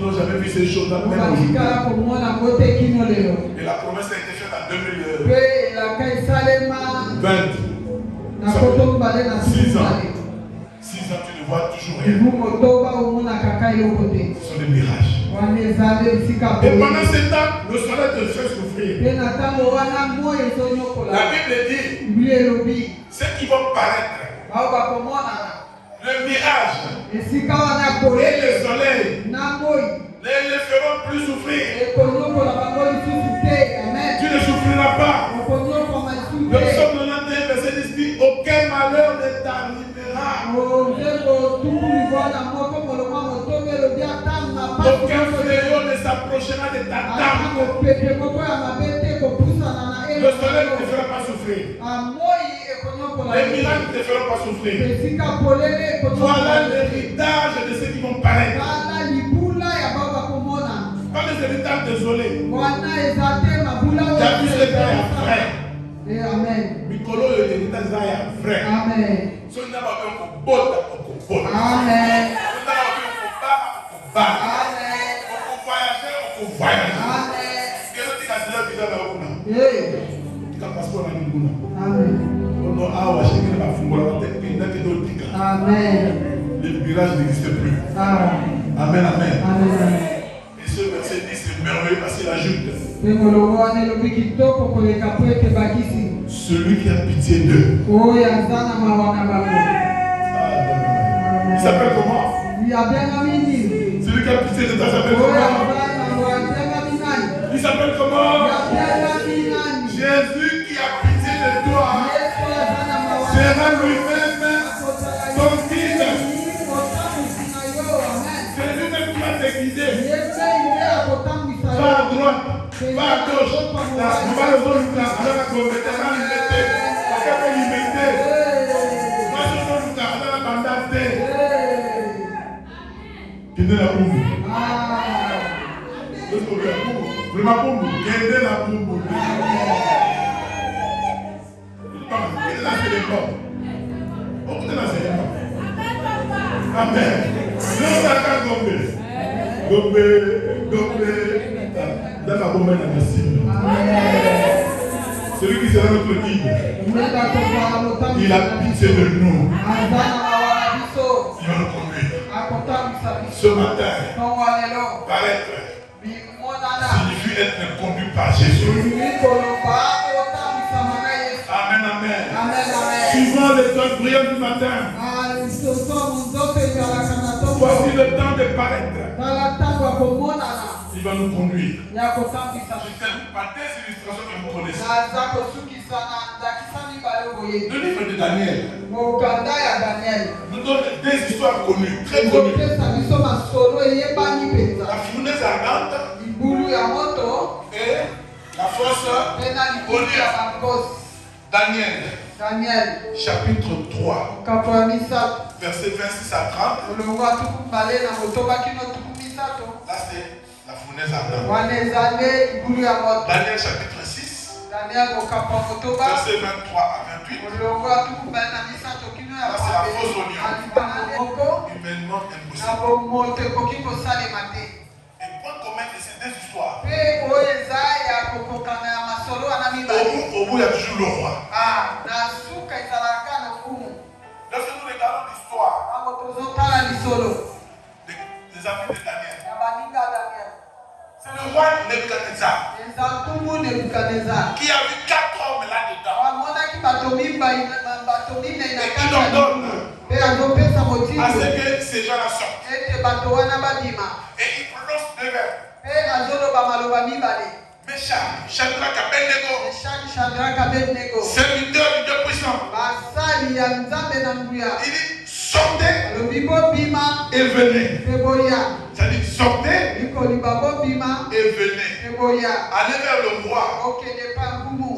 n'ont jamais vu ces choses-là, même aujourd'hui. Et la promesse a été faite en 2020. 6 ans. 6 ans, tu ne vois toujours rien. Ce sont des mirages. Et pendant ce temps, le soleil te fait souffrir. La Bible dit, ceux qui vont paraître, le mirage et le soleil ne les feront plus souffrir. Tu ne souffriras pas. Le psaume 91, verset 10 dit, aucun malheur ne t'arrivera. Aucun fléau ne s'approchera de ta table. Le soleil ne te fera pas souffrir. Les miracles ne te feront pas souffrir. Voilà l'héritage de ceux qui vont paraître. Pas les héritages désolés. J'ai vu ce gars frère. Amen. Mikolo l'héritage est vrai. Amen. Ce n'est pas un bota. Amen. Amen. On voyage. Amen. Quel est le visa là? Tu as passeport à Ninguna. Amen. Amen. Le mirage n'existe plus. Amen, amen. Amen. Et ce verset 10 c'est merveilleux parce qu'il ajoute celui qui a pitié d'eux. Il s'appelle comment? Celui qui a pitié de toi s'appelle comment? Il s'appelle comment? Jésus qui a pitié de toi sera lui-même ton guide. Jésus même qui va te guider. Va à droite, va à gauche. On va le voir à la compétence, Kende la bumbu. Let's go there. Vraiment bumbu. Kende la bumbu. Kende la célébration. Oh, kende la célébration. Amen. Non, ça va gombe. Gombe. Dans la bombe, dans la cible. Celui qui sera notre guide. Il a pitié de nous. Il va nous conduire. Ce matin, paraître signifie être conduit par Jésus. Amen, amen. Suivant l'étoile brillante du matin. Voici le temps de paraître. Il va nous conduire. Je t'aime par des illustrations que vous connaissez. Le livre de Daniel nous donne des histoires connues, très connues. La fournaise ardente et la fosse Goliath. Daniel, chapitre 3, verset 26 à 30. Là, c'est la fournaise ardente. Daniel, chapitre 6. Verset 23 à 28. Là, c'est la fausse oignon. Humainement impossible. Et point commun de ces deux histoires. Au bout, il y a toujours le roi. Lorsque nous regardons l'histoire des amis de Daniel, c'est le roi Nebuchadnezzar qui a vu 4 hommes là-dedans et qui leur donne à ce que ces gens-là sortent. Et il prononce 2 verbes. Meshach, Shadrach, Abednego, serviteurs du Dieu puissant. Il dit sortez et venez. Ça dit sortez et venez. Allez vers le roi.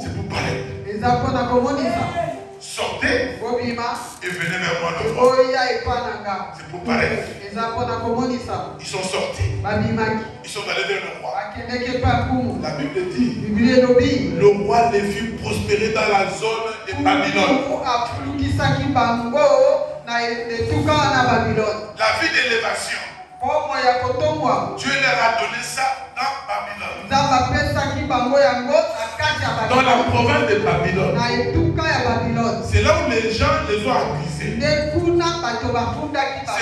C'est pour parler. Sortez et venez vers moi le roi. C'est pour parler. Ils sont sortis. Ils sont allés vers le roi. La Bible dit le roi les fit prospérer dans la zone de Babylone. La vie d'élévation. Dieu leur a donné ça dans Babylone. Dans la province de Babylone. C'est là où les gens les ont accusés. C'est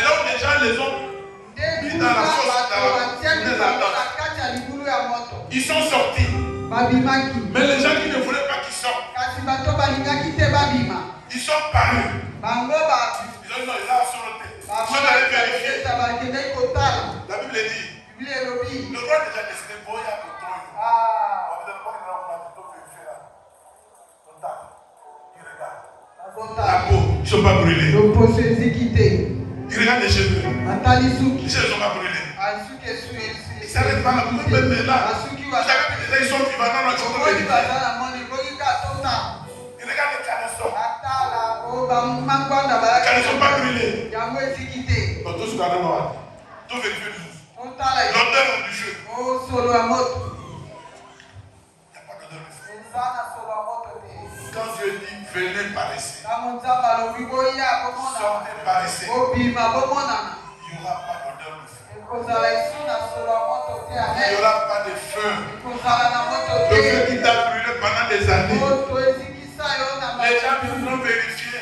là où les gens les ont mis dans la fosse, Ils sont sortis. Mais les gens qui ne voulaient pas qu'ils sortent, ils sont parus. Ils ont dit non, il a sorti. Ils sont allés vérifier. La Bible dit le roi déjà décidé pour y aller. La peau, ils ne sont pas brûlés. Ils regardent les cheveux. Les cheveux ne sont pas brûlés. Ils ne s'arrêtent pas là. Ils sont vivants. Non, ils sont vérifiés. Ils regardent les caleçons. Les caleçons ne sont pas brûlés. Donc, tout ce qu'on a noir. Tout vérifié. L'odeur du feu. Il n'y a pas d'odeur du feu. Quand Dieu dit venez par ici, sortez par ici, il n'y aura pas d'odeur de feu. Il n'y aura pas de feu. Le feu qui t'a brûlé pendant des années. Les gens viendront vérifier.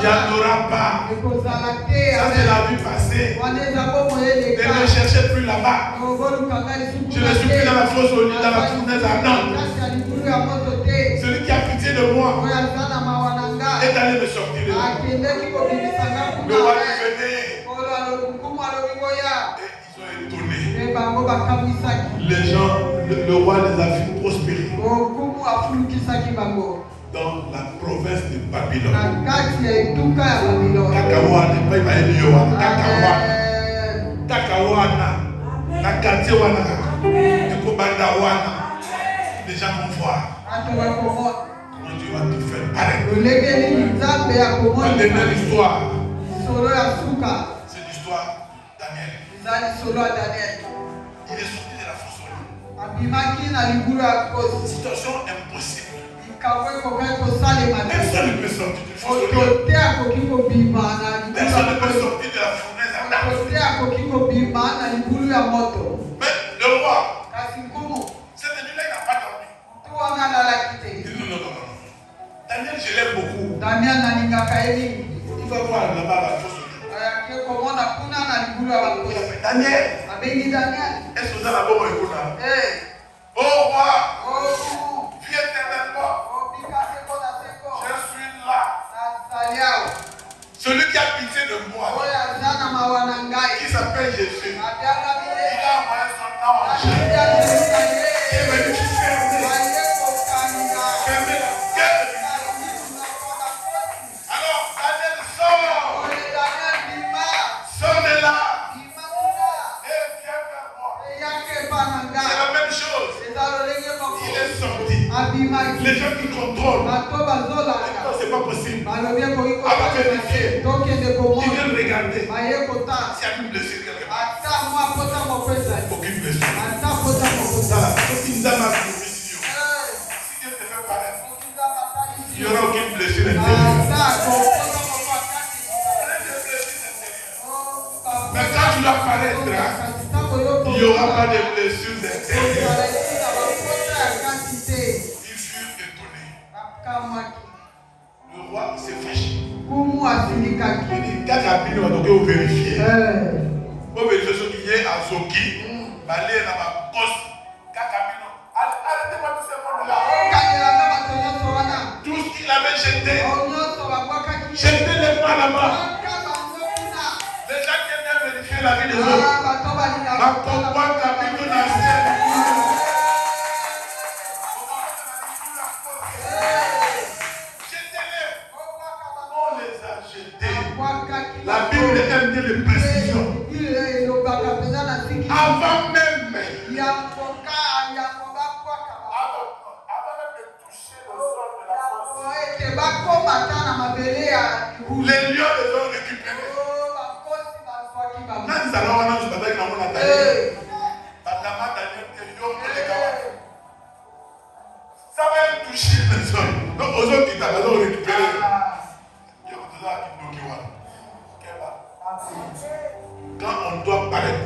Il n'y en aura pas. Ça c'est la vie passée. Ne me cherchez plus là-bas. Je ne suis plus dans la fosse au lit, dans la fournaise à Nantes. Celui qui a pitié de moi est allé me sortir de là. Le roi dit venez. Et ils ont étonné. Les gens, le roi les a fait prospérer dans la province de Babylone. Les gens vont voir comment Dieu va te faire paraître. La dernière histoire, c'est l'histoire Daniel. Il est sorti de la fosse au lit. Situation impossible. Personne ne peut sortir du fosse au lit. Personne ne peut sortir de la fournaise à Nantes. Mais le roi, cette nuit-là, il n'a pas dormi. Il dit non. Daniel, je l'aime beaucoup. Il va voir là-bas la fosse au lit. Daniel, est-ce que vous avez la bonne écoute? Oh roi, viens éternellement. Je suis là. Celui qui a pitié de moi, qui s'appelle Jésus, il a envoyé son ange. Il est venu fermer la gueule. Alors, Daniel sort. Sors de là. Et viens vers moi. C'est la même chose. Il est sorti. Les gens qui contrôlent. C'est pas possible. Avant de vérifier. Ils viennent regarder. S'il y a une blessure quelque part. Aucune blessure. Si Dieu te fait paraître, il n'y aura aucune blessure intérieure. Mais quand tu dois paraître, il n'y aura pas de blessures intérieures. Ils furent étonnés. Le roi s'est fâché. Il dit, quand tu as vérifier. Pour vérifier ce qui est à Zoki, aller dans ma poste. Arrêtez-moi tout ce monde-là. Tout ce qu'il avait jeté. Jetez-les pas là-bas. Les gens qui aiment vérifier la vie des autres. Ma combat capitule nationale. Jetez-les. On les a jetés. Les lions les ont récupérés. Ça va toucher les hommes. Donc, aux autres qui t'ont récupéré. Quand on doit paraître,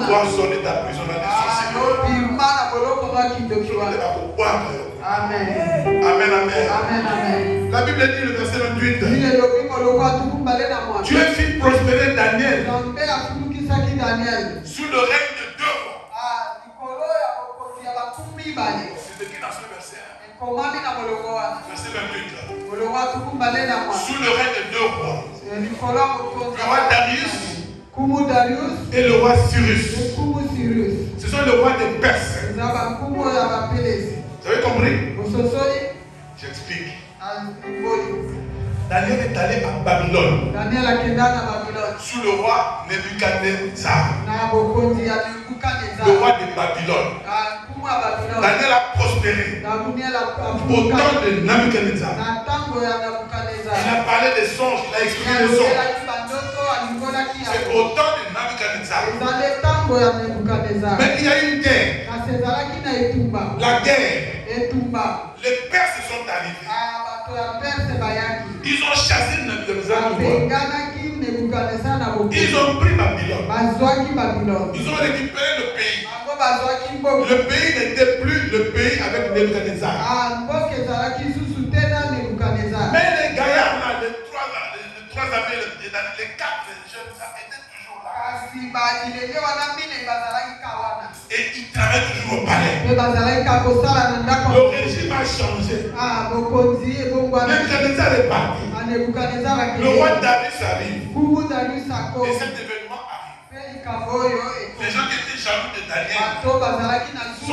toi sonner ta prison dans les sorciers. Amen. Amen, amen. La Bible dit le verset 28. Dieu fit prospérer Daniel sous le règne de deux rois. C'est écrit dans ce verset. Verset 28. Sous le règne de deux rois. Le roi Darius et le roi Cyrus. Ce sont les rois des Perses. Vous avez compris? J'explique. Daniel est allé à Babylone. Sous le roi Nebuchadnezzar. Le roi de Babylone. Daniel a prospéré. Au temps de Nebuchadnezzar. Il a parlé des songes, il a exprimé les songes. C'est au temps de Nebuchadnezzar. Mais il y a une guerre. La guerre. Les Perses sont arrivés. Ils ont chassé Nebuchadnezzar. Ils ont pris Babylone. Ils ont récupéré le pays. Le pays n'était plus le pays avec Nebuchadnezzar. Mais les gaillards là, les trois amis, les quatre jeunes, ça était toujours là. Et ils travaillent toujours au palais. Le régime a changé. Nebuchadnezzar est parti. Le roi Darius arrive. Et cet événement arrive. Les gens qui étaient jaloux de Daniel sont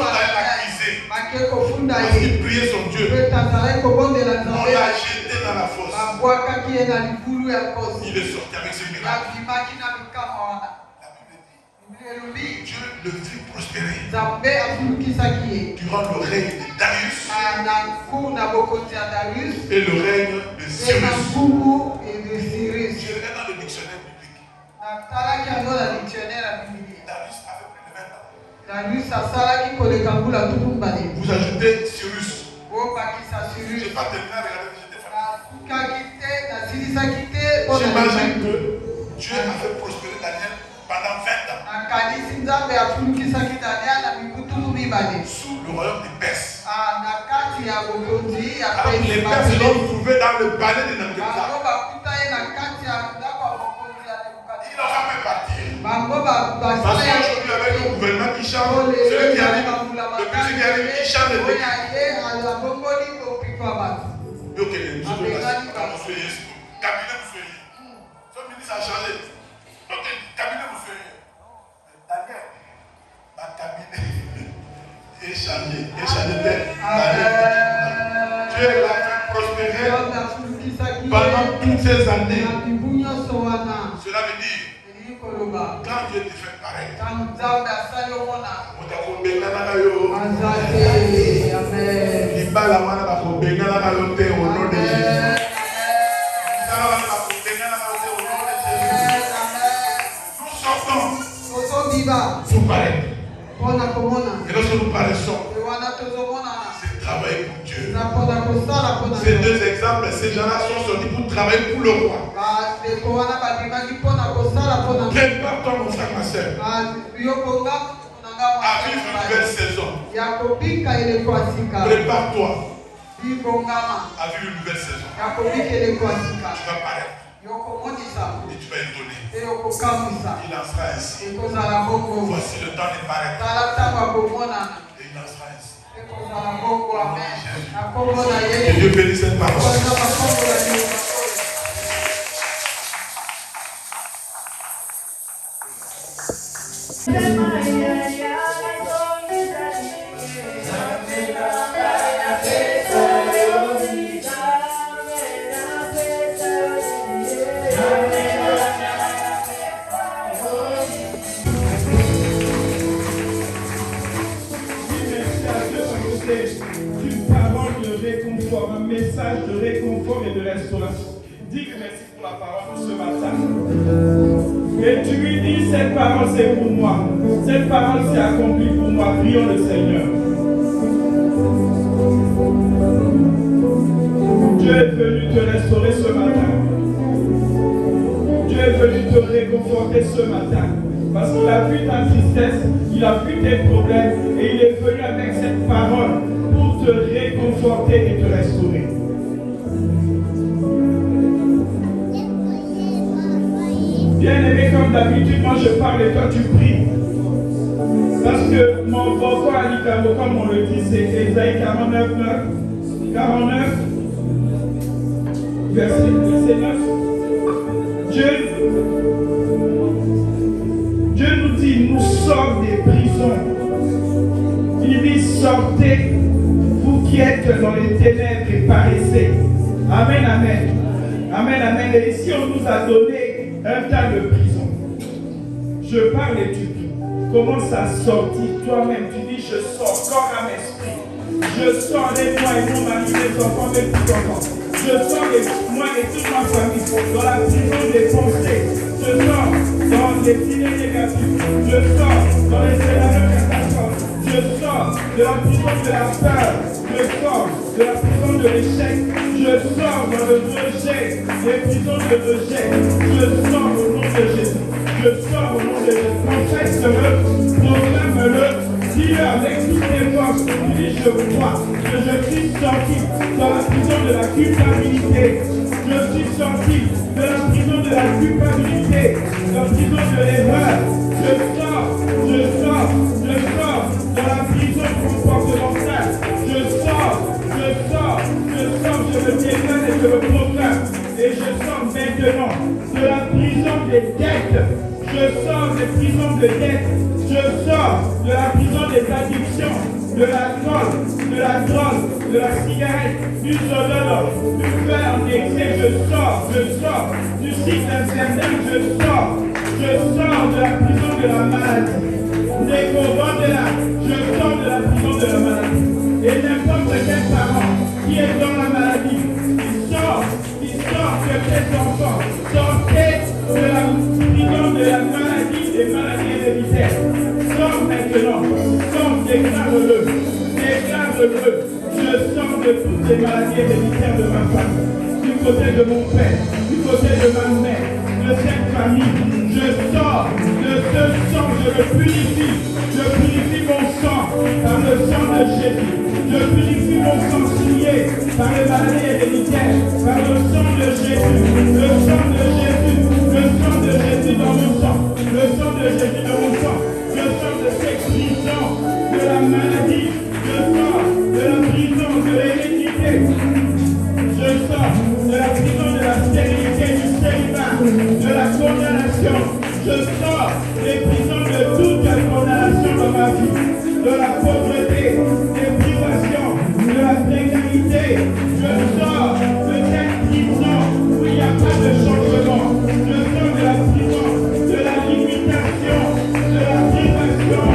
allés l'accuser. Parce qu'il priait son Dieu. On l'a jeté dans la fosse. Il est sorti avec ce miracle. La Bible dit, Dieu le fit prospérer durant le règne de Darius et le règne de Cyrus. Je regarde dans le dictionnaire biblique. Darius avait plus de 20 ans. Vous ajoutez Cyrus. Je n'ai pas terminé à regarder que j'étais fatigué. J'imagine que Dieu a fait prospérer Daniel pendant 20 ans. Sous le royaume des Perses. Alors les Perses l'ont trouvé dans le palais de Nebuchadnezzar. Il n'aura pas partir. Parce qu'aujourd'hui, avec le gouvernement qui change, celui qui arrive, le monsieur qui arrive, qui change de pays. Ok, nous sommes là. Cabinet vous soyez. Son ministre a changé. Ok, cabinet vous soyez. Daniel, ma cabinet est changé. Est changé de Dieu l'a fait prospérer pendant toutes ces années. Cela veut dire, quand Dieu te fait pareil, nous sortons pour paraître. Et lorsque nous paraissons, c'est travailler pour Dieu. Ces deux exemples, ces gens-là sont sortis pour travailler pour le roi. Prépare-toi, mon frère, ma soeur, à vivre une nouvelle saison. Prépare-toi à vivre une nouvelle saison. Tu vas paraître. Et tu vas étonner. Il en sera ainsi. Voici le temps de paraître. Et il en sera ainsi. Que Dieu bénisse cette parole. message de réconfort et de restauration. Dis merci pour la parole de ce matin. Et tu lui dis, cette parole c'est pour moi. Cette parole s'est accomplie pour moi. Prions le Seigneur. Dieu est venu te restaurer ce matin. Dieu est venu te réconforter ce matin. Parce qu'il a vu ta tristesse, il a vu tes problèmes et il est venu avec cette parole pour te réconforter et te restaurer. Bien-aimé, comme d'habitude, moi je parle et toi tu pries. Parce que mon Boko Alikamo, comme on le dit, c'est Ésaïe 49, verset 9. Dieu nous dit, nous sommes des prisons. Il dit, sortez, vous qui êtes dans les ténèbres et paraissez. Amen, amen. Amen, amen. Et ici, on nous a donné un tas de prison. Je parle et tu dis, commence à sortir toi-même. Tu dis, je sors corps, âme, esprit. Je sors les moi et mon mari, les enfants, mes petits-enfants. Je sors moi et toute ma famille dans la prison des pensées. Je sors dans les idées négatives. Je sors dans les scénarios catastrophes. Je sors de la prison de la peur. Je sors de la prison de l'échec. Je sors dans le rejet, les prisons de rejet. Je sors au nom de Jésus. Je sors au nom de Jésus. Confesse-le, proclame-le, dis-le avec toutes tes forces. Dis, je crois que je suis sorti dans la prison de la culpabilité. Je suis sorti de la prison de la culpabilité, de la prison de l'erreur. Je sors de la prison comportementale. Je sors, je me déclare et je me proclame. Et je sors maintenant de la prison des dettes. Je sors des prisons de dettes. Je sors de la prison des addictions, de l'alcool, de la drogue, de la cigarette, du soda, du fer en excès. Je sors du cycle infernal. Je sors de la prison de la maladie. Je sors de la prison de la maladie. Et n'importe quel parent qui est dans la maladie, il sort que tes enfants sortez de la prison de la maladie, des maladies héréditaires. Sors maintenant, déclare-le. Je sors de toutes les maladies héréditaires de ma famille, du côté de mon père, du côté de ma mère, de cette famille. Je sors de ce sang, je le purifie. Je purifie mon sang par le sang de Jésus. Je purifie mon sang signé par les maladies héréditaires, par le sang de Jésus. Le sang de Jésus, le sang de Jésus dans mon sang. Le sang de Jésus dans mon sang. Je sors de ces prisons de la maladie. Je sors de la prison de l'hérédité. Je sors de la prison de la stérilité, du célibat, de la condamnation. Je sors des prisons de toute la condamnation dans ma vie, de la pauvreté, des privations, de la précarité. Je sors de cette prison où il n'y a pas de changement. Je sors de la prison, de la limitation, de la privation.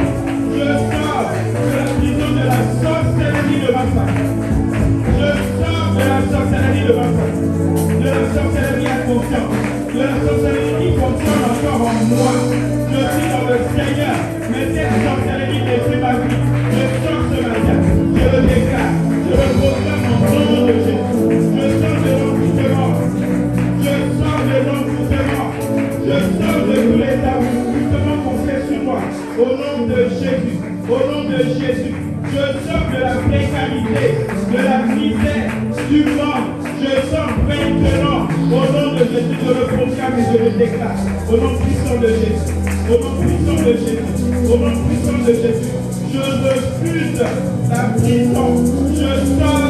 Je sors de la prison de la sorcellerie de ma famille. Je sors de la sorcellerie de ma famille, de la sorcellerie inconsciente, de la sorcellerie qui fonctionne encore en moi. Je suis dans le Seigneur, mais cette sorcellerie détruit ma vie. Je sors ce matin, je le déclare, je le proclame en nom de Jésus. Je sors de l'envoûtement, je sors de l'envoûtement, je sors de tous les envoûtements qu'on fait sur moi. Au nom de Jésus, au nom de Jésus. Je sors de la précarité, de la misère, du monde. Je sors maintenant. Au nom de Jésus, je le proclame et je le déclare. Au nom puissant de Jésus. Au nom puissant de Jésus. Au nom puissant de Jésus. Je refuse la prison. Je sors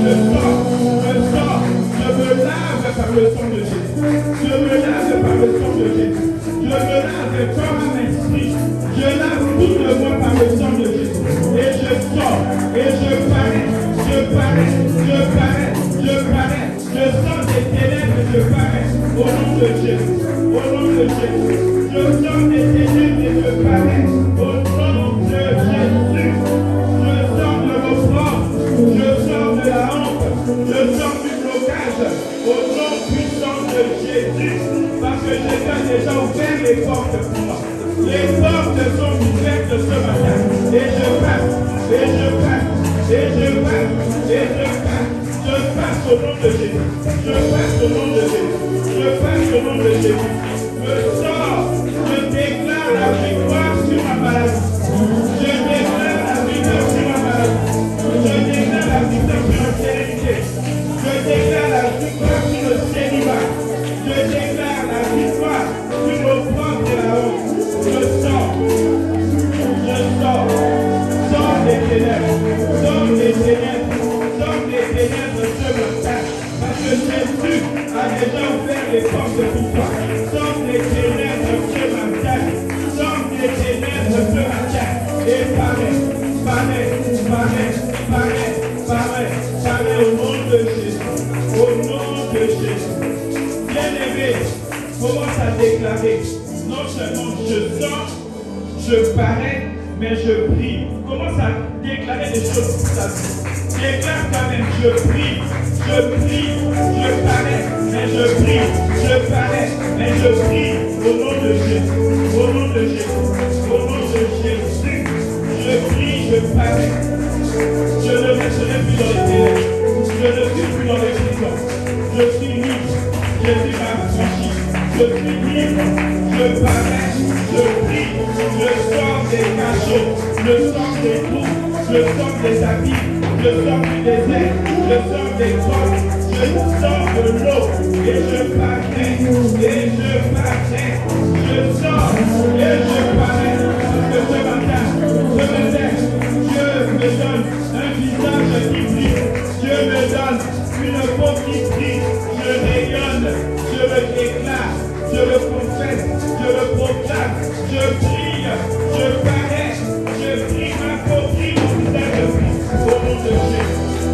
maintenant. Je me lave par le sang de Jésus. Je me lave par le sang de Jésus. Je me lave corps à l'esprit. Je lave tout de moi par le sang de Jésus. Et je sors. Et je parais. Je sors des ténèbres et je parais. Au nom de Jésus. Au nom de Jésus. Je sors des ténèbres et je parais. Au nom de Jésus. Je sors de l'opprobre. Je sors de la honte. portes pour moi. Les portes sont ouvertes ce matin. Et je passe, et je passe, et je passe, et je passe. Je passe au nom de Jésus. Je passe au nom de Jésus. Je passe au nom de Jésus. Je sors. Je déclare la victoire sur ma maladie. Je déclare la victoire sur ma maladie. Je déclare la victoire sur la stérilité. Je déclare la victoire sur le célibat. Je déclare la victoire sur l'opprobre et la honte. Je sors. Je sors. Sors des ténèbres. Sors des ténèbres. Sors des ténèbres ce matin. Parce que Jésus a déjà ouvert les portes pour toi. Sors des ténèbres ce matin. Sors des ténèbres ce matin. Et parais, parais, parais, parais, parais, parais au nom de Jésus. Au nom de Jésus. Bien-aimé, commence à déclarer. Non seulement je sors, je parais, mais je prie. Commence à déclarer des choses pour ta vie. Déclare toi-même, je prie, je parais, mais je prie, je parais, mais je prie au nom de Jésus, au nom de Jésus, au nom de Jésus. Je prie, je parais. Je ne resterai plus dans les ténèbres. Je ne suis plus dans les prisons. Je suis libre. Jésus m'a franchi. Je suis libre. Je parais. Je prie. Je sors des cachots. Je sors des trous. Je sors des habits. Je sors du désert. Je sors des grottes. Je sors de l'eau. Et je parais. Et je parais. Je sors. Et je parais. Parce que ce matin, Dieu me donne un visage qui brille. Dieu me donne une peau qui brille. Je rayonne, je le déclare, je le confesse, je le proclame. Je prie, je parais, je prie, ma peau brille, mon visage brille. Au nom de Jésus,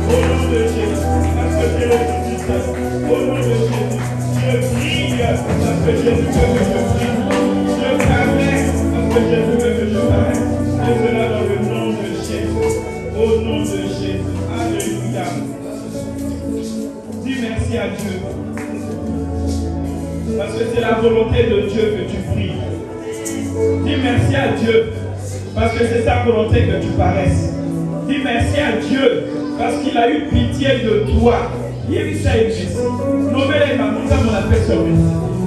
au nom de Jésus, parce que j'ai le Tout-Puissant. Au nom de Jésus, je brille parce que Jésus veut que je brille. Je parais parce que Jésus veut que je parais. Et cela dans le nom de Jésus. Au nom de Jésus. Alléluia. Dis merci à Dieu. Parce que c'est la volonté de Dieu que tu pries. Dis merci à Dieu. Parce que c'est sa volonté que tu paraisses. Dis merci à Dieu. Parce qu'il a eu pitié de toi.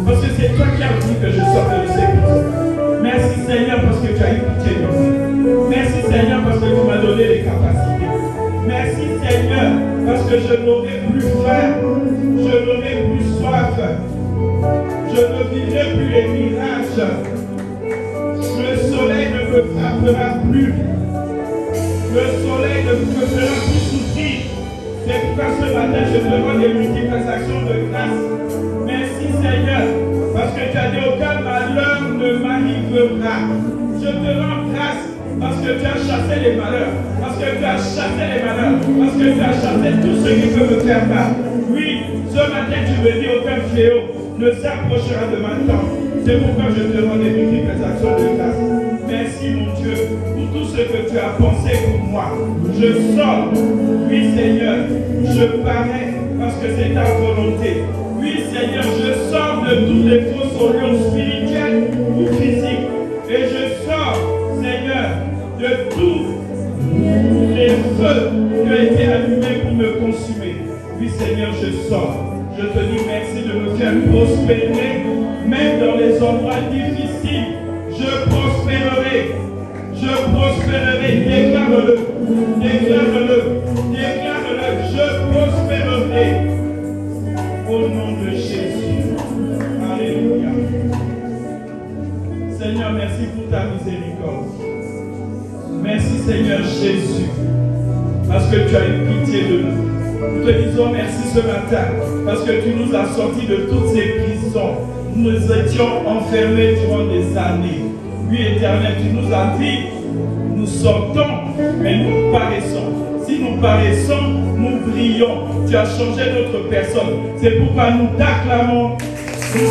Parce que c'est toi qui as dit que je sorte de ces prisons. Merci Seigneur parce que tu as eu pitié de moi. Merci Seigneur parce que tu m'as donné les capacités. Merci Seigneur parce que je n'aurai plus faim. Je n'aurai plus soif. Je ne vivrai plus les mirages. Le soleil ne me frappera plus. Le soleil ne me fera plus souffrir. C'est pourquoi ce matin je te rends des multiples actions de grâce. Merci Seigneur, parce que tu as dit aucun malheur ne m'arrivera. Je te rends grâce parce que tu as chassé les malheurs. Parce que tu as chassé les malheurs. Parce que tu as chassé tout ce qui peut me faire mal. Oui, ce matin tu me dis aucun fléau ne s'approchera de ma tente. C'est pourquoi je te rends des multiples actions de grâce. Merci mon Dieu pour tout ce que tu as pensé pour moi. Je sors. Oui Seigneur, je parais parce que c'est ta volonté. Oui Seigneur, je sors de toutes les fausses unions spirituelles ou physiques. Et je sors, Seigneur, de tous les feux qui ont été allumés pour me consumer. Oui Seigneur, je sors. Je te dis merci de me faire prospérer, même dans les endroits difficiles. Je prospérerai. Je prospérerai. Déclare-le. Déclare-le. Déclare-le. Je prospérerai. Au nom de Jésus. Alléluia. Seigneur, merci pour ta miséricorde. Merci Seigneur Jésus. Parce que tu as eu pitié de nous. Nous te disons merci ce matin. Parce que tu nous as sortis de toutes ces prisons. Nous étions enfermés durant des années. Oui, Éternel, tu nous as dit, nous sortons, mais nous paraissons. Si nous paraissons, nous brillons. Tu as changé notre personne. C'est pourquoi nous t'acclamons. Nous